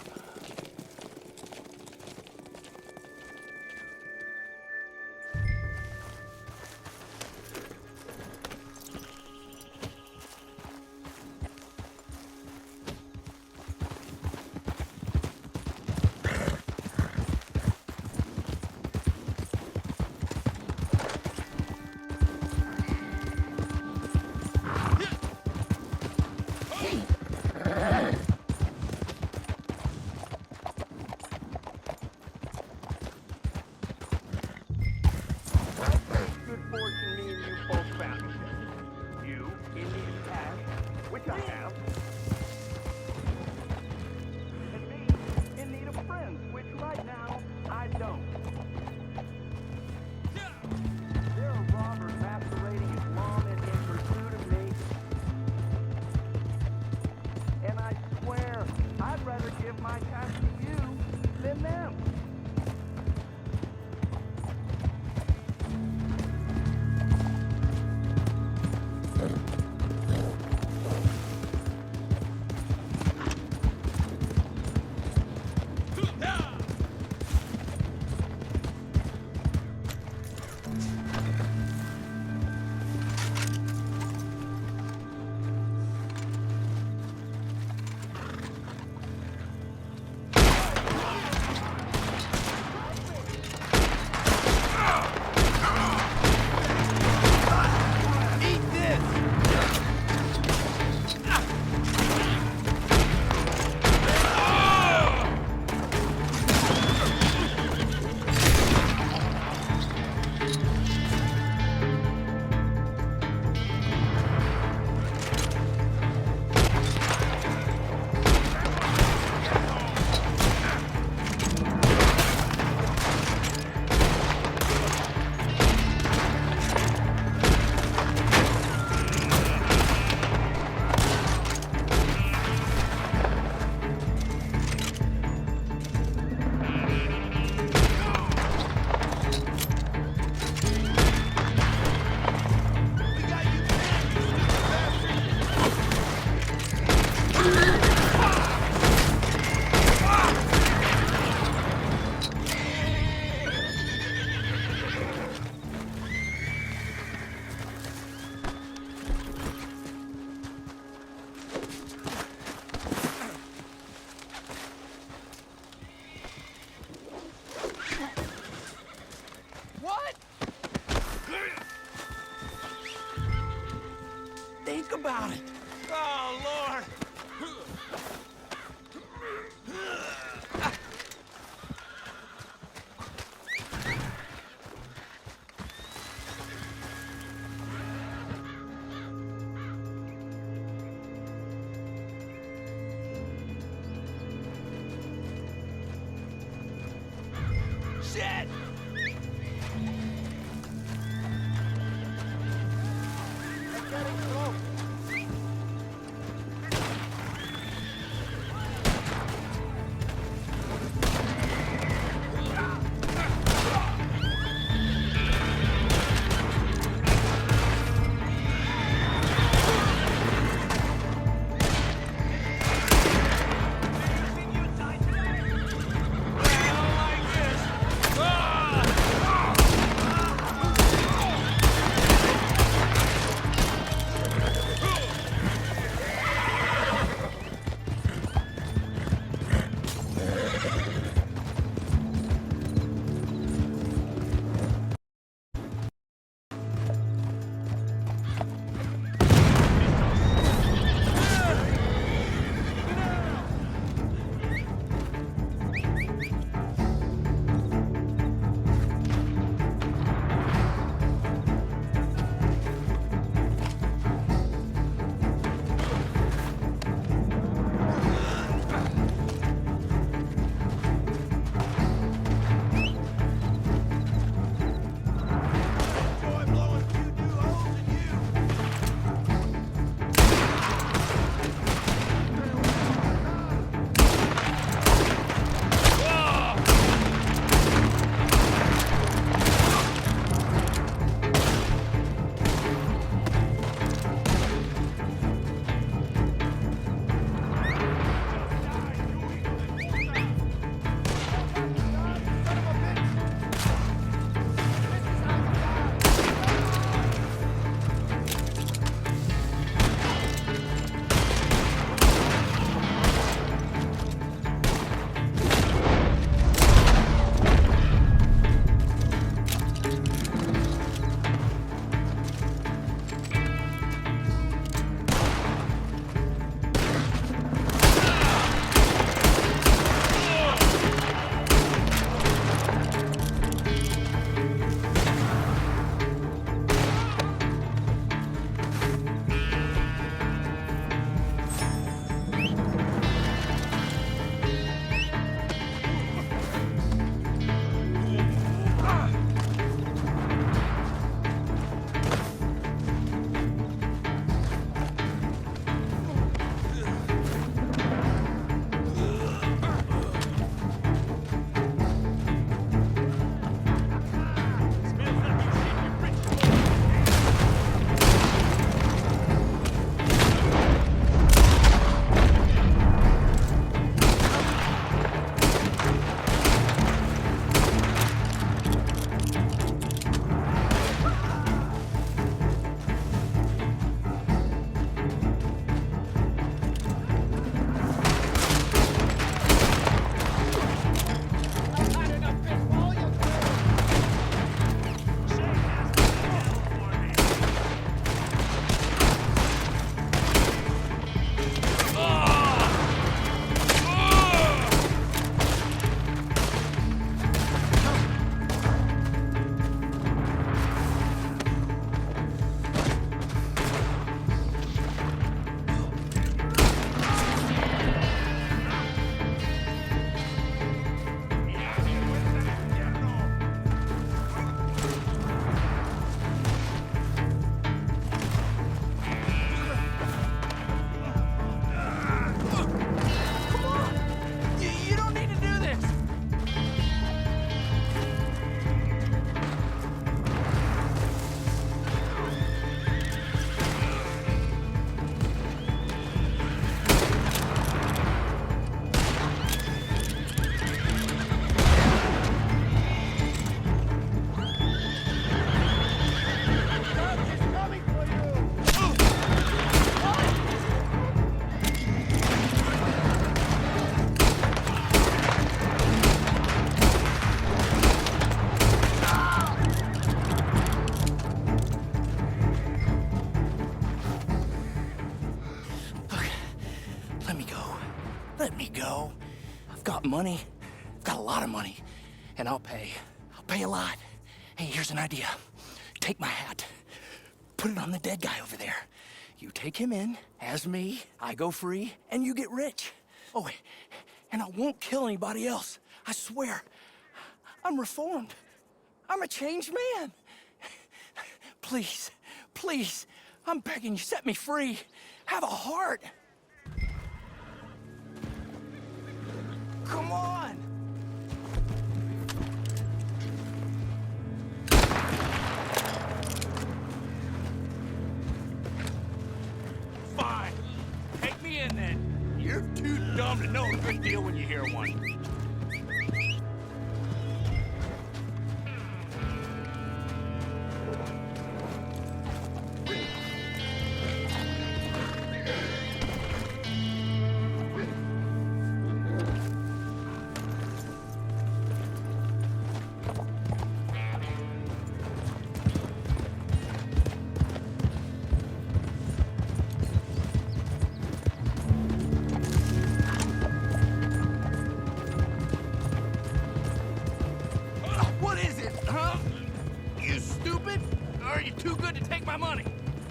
about it. Oh, Lord. Shit! I don't like want money? I've got a lot of money, and I'll pay. I'll pay a lot. Hey, here's an idea. Take my hat. Put it on the dead guy over there. You take him in as me, I go free, and you get rich. Oh, and I won't kill anybody else. I swear. I'm reformed. I'm a changed man. Please, please, I'm begging you, set me free. Have a heart. Come on. Fine. Take me in then. You're too dumb to know a good deal when you hear one. What is it, huh? You stupid? Or are you too good to take my money?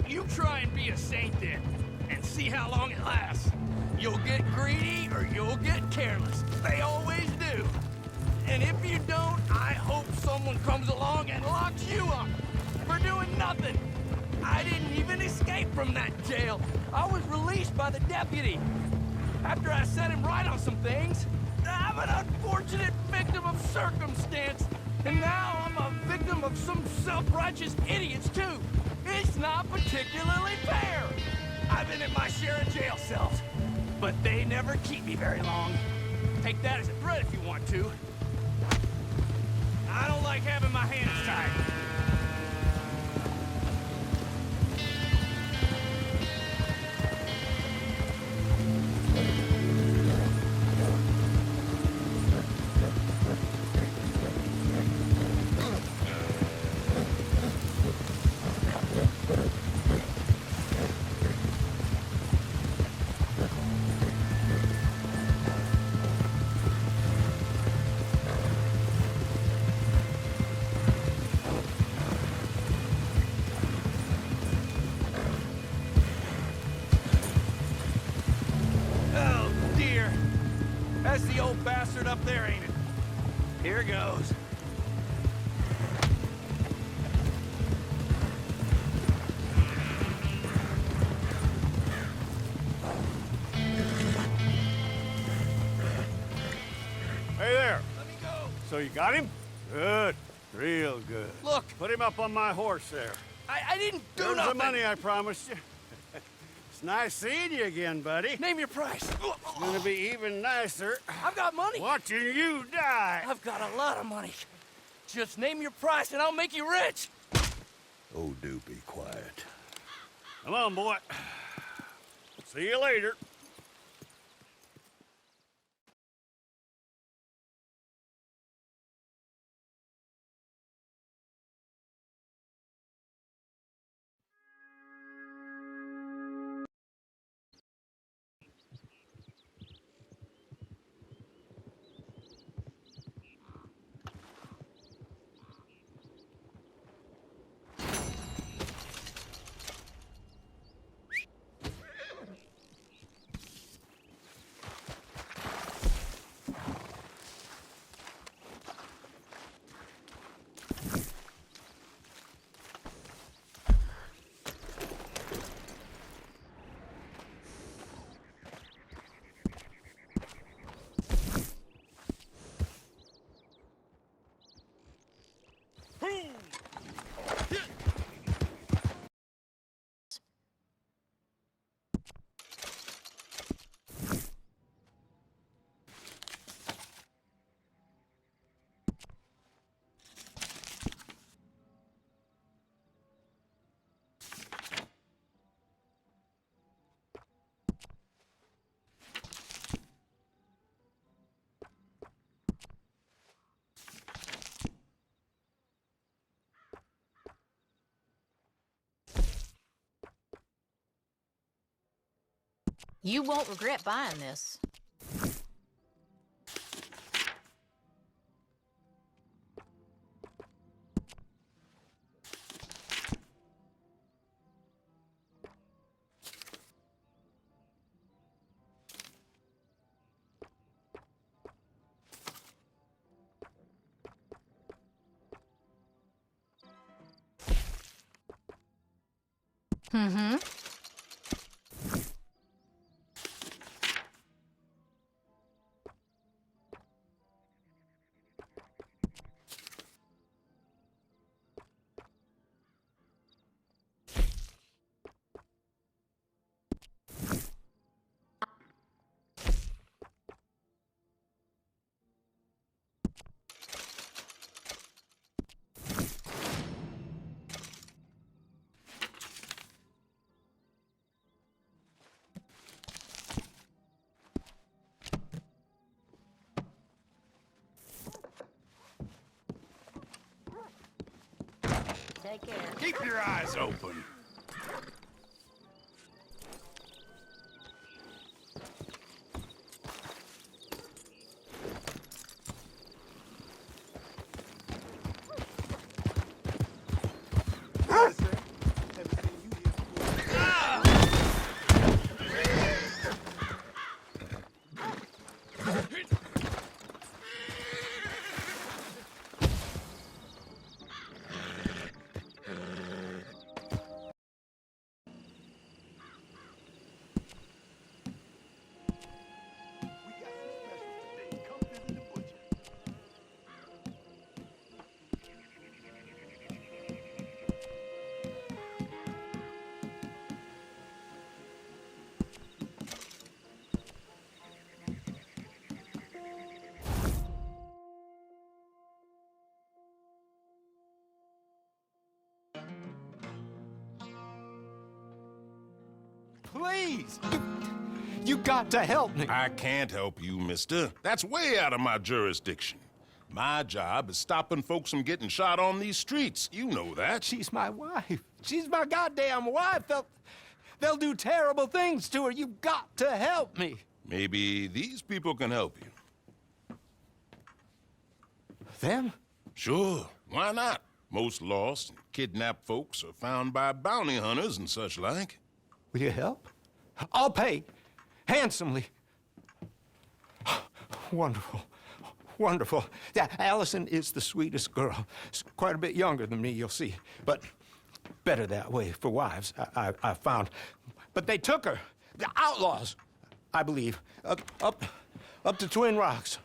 You try and be a saint then, and see how long it lasts. You'll get greedy or you'll get careless. They always do. And if you don't, I hope someone comes along and locks you up for doing nothing. I didn't even escape from that jail. I was released by the deputy. After I set him right on some things, I'm an unfortunate victim of circumstance. And now I'm a victim of some self-righteous idiots, too. It's not particularly fair. I've been in my share of jail cells, but they never keep me very long. Take that as a threat if you want to. I don't like having my hands tied. That's the old bastard up there, ain't it? Here goes. Hey there. Let me go. So you got him? Good. Real good. Look. Put him up on my horse there. I didn't do There's nothing. the money I promised you. It's nice seeing you again, buddy. Name your price. It's gonna be even nicer I've got money. watching you die. I've got a lot of money. Just name your price and I'll make you rich. Oh, do be quiet. Come on, boy. See you later. You won't regret buying this. Mm-hmm. Take care. Keep your eyes open. Please! You got to help me. I can't help you, mister. That's way out of my jurisdiction. My job is stopping folks from getting shot on these streets. You know that. She's my wife. She's my goddamn wife. They'll do terrible things to her. You got to help me. Maybe these people can help you. Them? Sure. Why not? Most lost and kidnapped folks are found by bounty hunters and such like. Will you help? I'll pay. Handsomely. Wonderful. Wonderful. Yeah, Allison is the sweetest girl. She's quite a bit younger than me, you'll see. But better that way for wives, I found. But they took her. The outlaws, I believe. Up to Twin Rocks.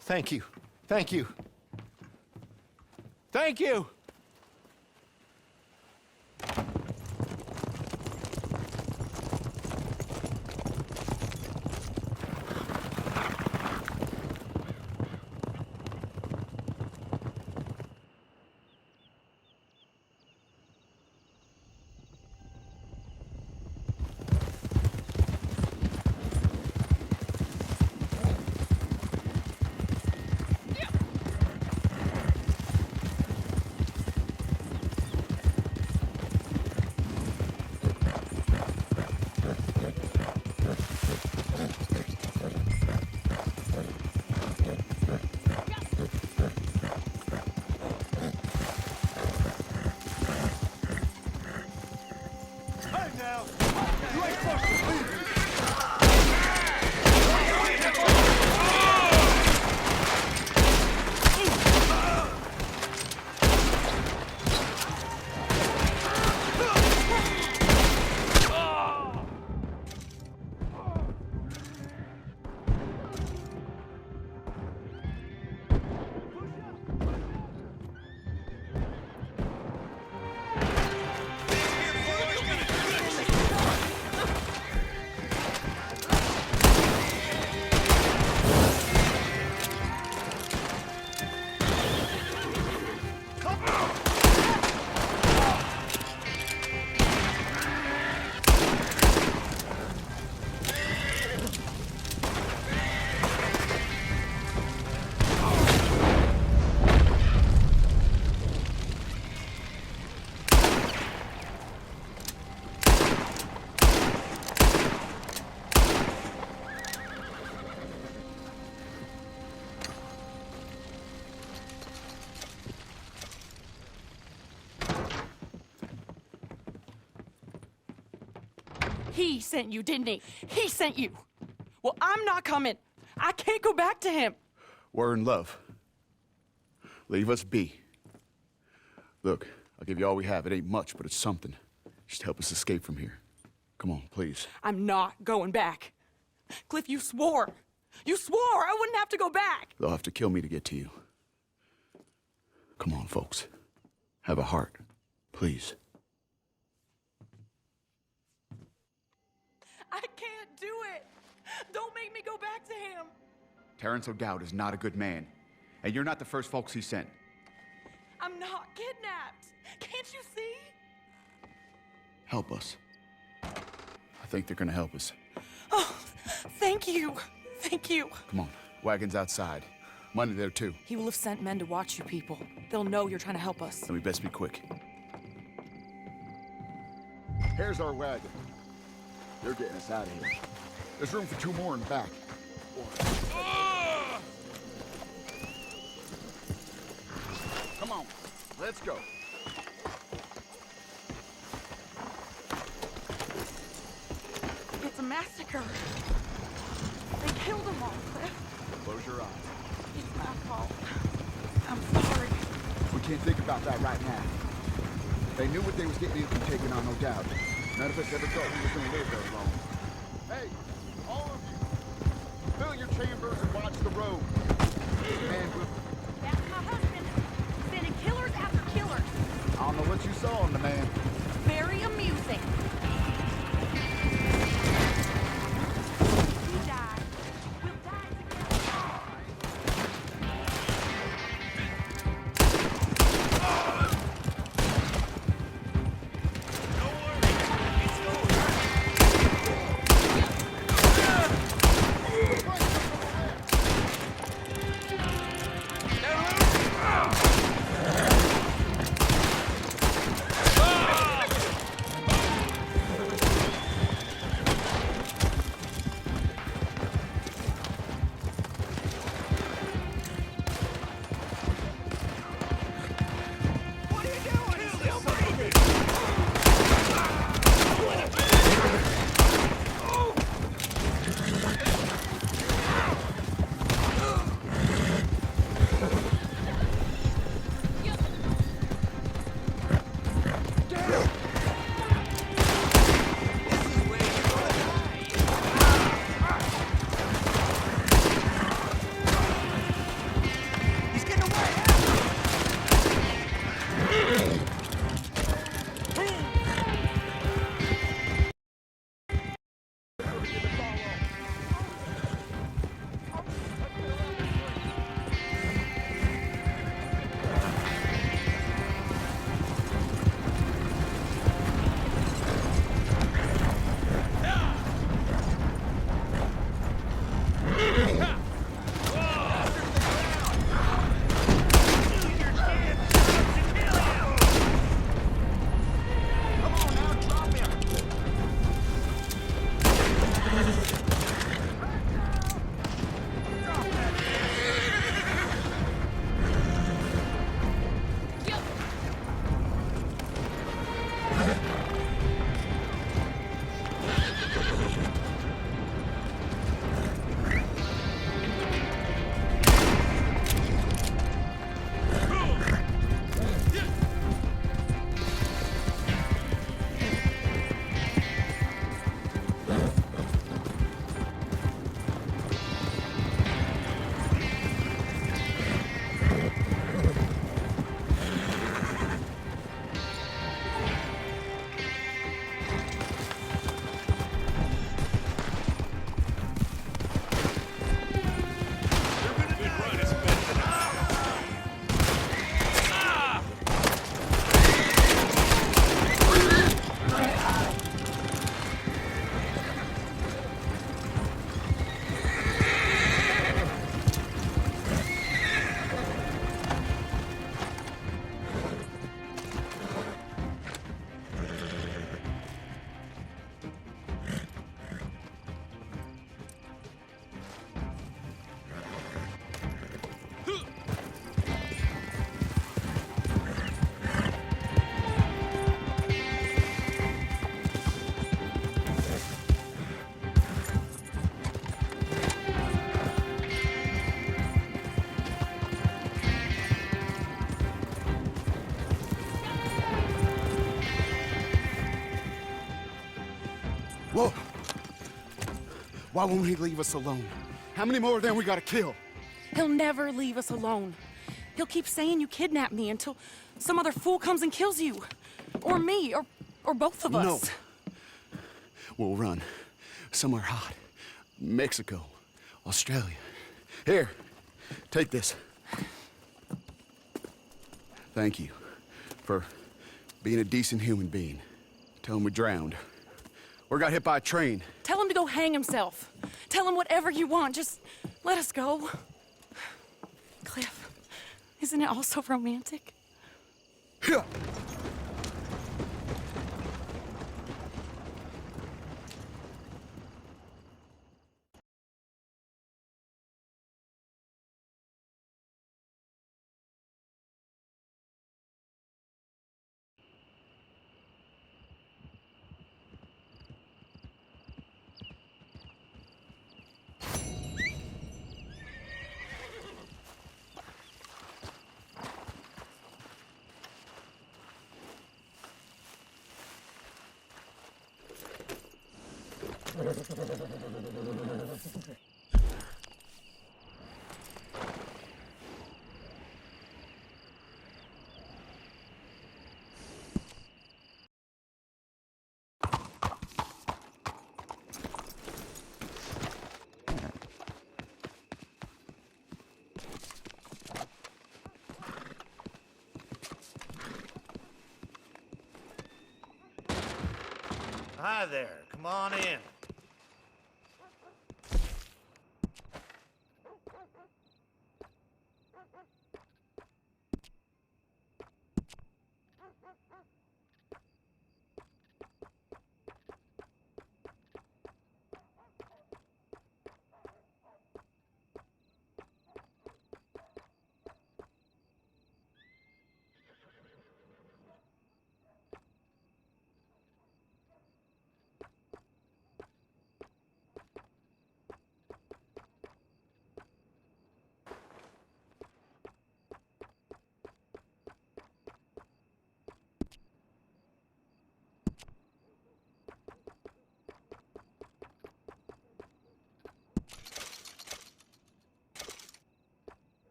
Thank you. Thank you. Thank you. He sent you, didn't he? He sent you. Well, I'm not coming. I can't go back to him. We're in love. Leave us be. Look, I'll give you all we have. It ain't much, but it's something. Just help us escape from here. Come on, please. I'm not going back. Cliff, you swore. You swore I wouldn't have to go back. They'll have to kill me to get to you. Come on, folks. Have a heart. Please. I can't do it. Don't make me go back to him. Terrence O'Dowd is not a good man. And you're not the first folks he sent. I'm not kidnapped. Can't you see? Help us. I think they're gonna help us. Oh, thank you. Thank you. Come on. Wagon's outside. Money there, too. He will have sent men to watch you people. They'll know you're trying to help us. Then we best be quick. Here's our wagon. They're getting us out of here. There's room for 2 more in the back. Come on, let's go. It's a massacre. They killed them all, Cliff. Close your eyes. It's my fault. I'm sorry. We can't think about that right now. They knew what they was getting into taking on, no doubt. None of us ever thought we was gonna live very long. Hey, all of you, fill your chambers and watch the road. And we'll... That's my husband. Sending killers after killers. I don't know what you saw in the man. Very amusing. He died. We'll die together. Whoa! Why won't he leave us alone? How many more of them we gotta kill? He'll never leave us alone. He'll keep saying you kidnapped me until some other fool comes and kills you. Or me, or both of us. No. We'll run. Somewhere hot. Mexico. Australia. Here, take this. Thank you for being a decent human being. Tell him we drowned. Or got hit by a train. Tell him to go hang himself. Tell him whatever you want. Just let us go. Cliff, isn't it all so romantic? Yeah. Hi there. Come on in.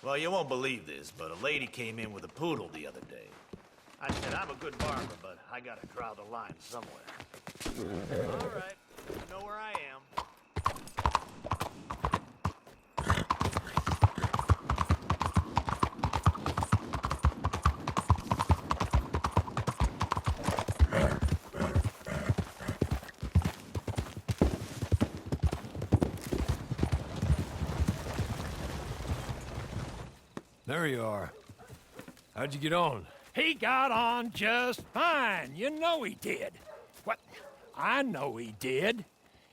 Well, you won't believe this, but a lady came in with a poodle the other day. I said, I'm a good barber, but I gotta draw the line somewhere. All right, you know where I am. There you are. How'd you get on? He got on just fine. You know he did. What? I know he did.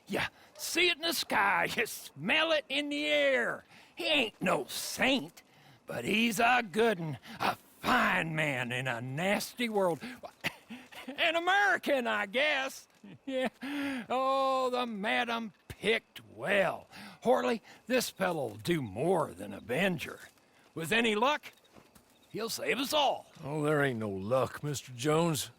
You see it in the sky. You smell it in the air. He ain't no saint, but he's a good 'un, a fine man in a nasty world. An American, I guess. Yeah. Oh, the madam picked well. Horley, this fellow'll do more than Avenger. With any luck, he'll save us all. Oh, there ain't no luck, Mr. Jones.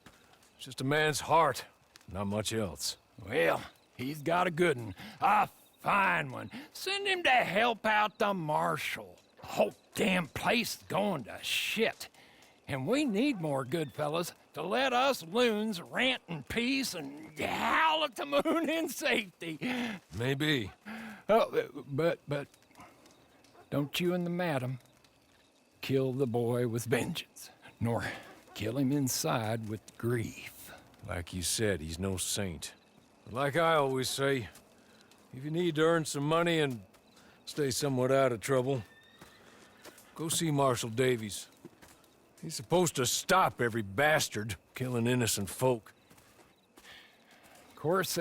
It's just a man's heart, not much else. Well, he's got a good 'un, a fine one. Send him to help out the marshal. The whole damn place is going to shit. And we need more good fellas to let us loons rant in peace and howl at the moon in safety. Maybe. Oh, but don't you and the madam kill the boy with vengeance, nor kill him inside with grief. Like you said, he's no saint. But like I always say, if you need to earn some money and stay somewhat out of trouble, go see Marshal Davies. He's supposed to stop every bastard killing innocent folk. Of course,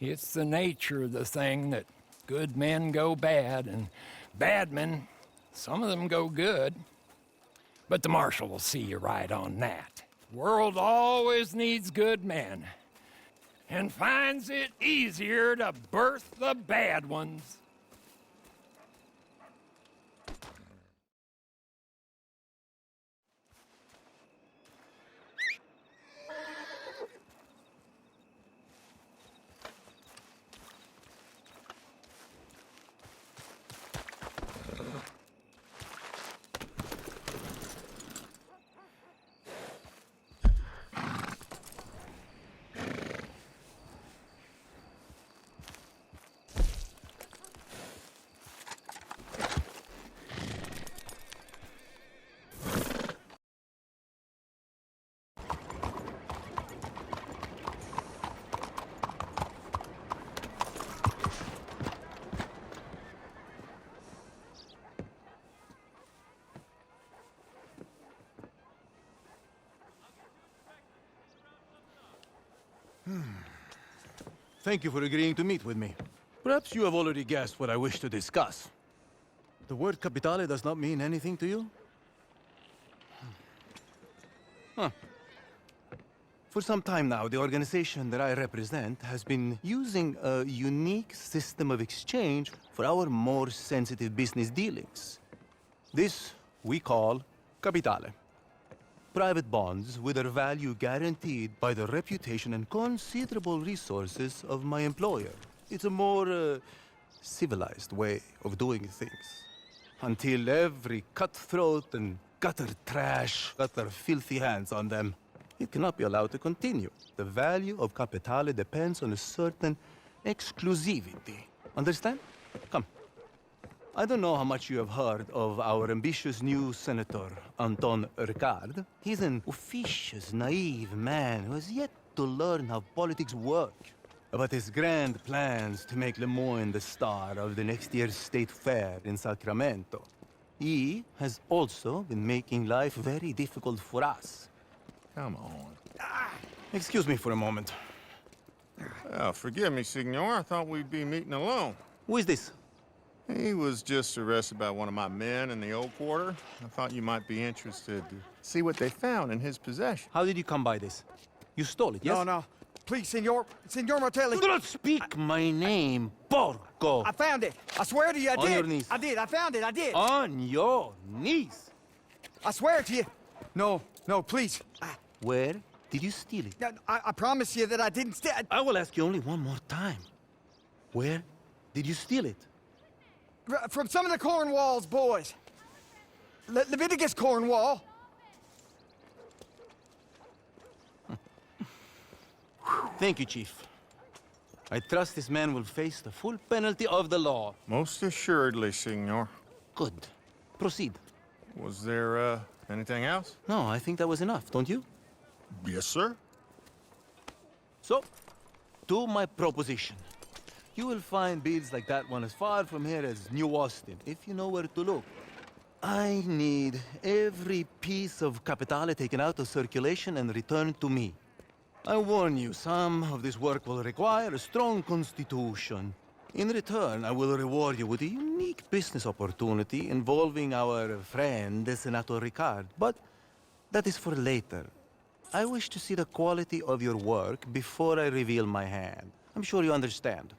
It's the nature of the thing that good men go bad, and bad men, some of them go good. But the Marshal will see you right on that. World always needs good men, and finds it easier to birth the bad ones. Thank you for agreeing to meet with me. Perhaps you have already guessed what I wish to discuss. The word Capitale does not mean anything to you? Huh. For some time now, the organization that I represent has been using a unique system of exchange for our more sensitive business dealings. This we call Capitale. Private bonds with their value guaranteed by the reputation and considerable resources of my employer. It's a more civilized way of doing things. Until every cutthroat and gutter trash got their filthy hands on them, it cannot be allowed to continue. The value of Capitale depends on a certain exclusivity. Understand? Come. I don't know how much you have heard of our ambitious new senator, Anton Ricard. He's an officious, naive man who has yet to learn how politics work. But his grand plans to make Le Moyne the star of the next year's state fair in Sacramento. He has also been making life very difficult for us. Come on. Excuse me for a moment. Oh, forgive me, Signor. I thought we'd be meeting alone. Who is this? He was just arrested by one of my men in the old quarter. I thought you might be interested to see what they found in his possession. How did you come by this? You stole it, yes? No, no. Please, Senor Martelli. Do not speak my name, porco. I found it. I swear to you, I did. On your knees. I did. I found it. I did. On your knees. I swear to you. No, please. Where did you steal it? I promise you that I didn't steal. I will ask you only one more time. Where did you steal it? From some of the Cornwall's boys. Leviticus Cornwall. Thank you, Chief. I trust this man will face the full penalty of the law. Most assuredly, Signor. Good. Proceed. Was there, anything else? No, I think that was enough, don't you? Yes, sir. So, to my proposition. You will find builds like that one as far from here as New Austin, if you know where to look. I need every piece of Capitale taken out of circulation and returned to me. I warn you, some of this work will require a strong constitution. In return, I will reward you with a unique business opportunity involving our friend, Senator Ricard. But that is for later. I wish to see the quality of your work before I reveal my hand. I'm sure you understand.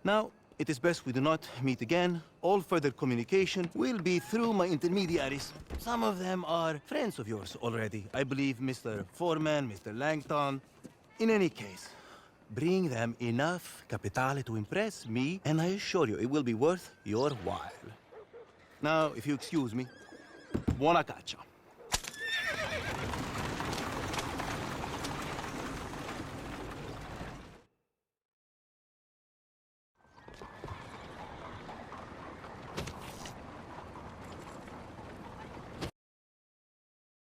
Now, it is best we do not meet again. All further communication will be through my intermediaries. Some of them are friends of yours already. I believe Mr. Foreman, Mr. Langton. In any case, bring them enough Capitale to impress me, and I assure you it will be worth your while. Now, if you excuse me, buona caccia.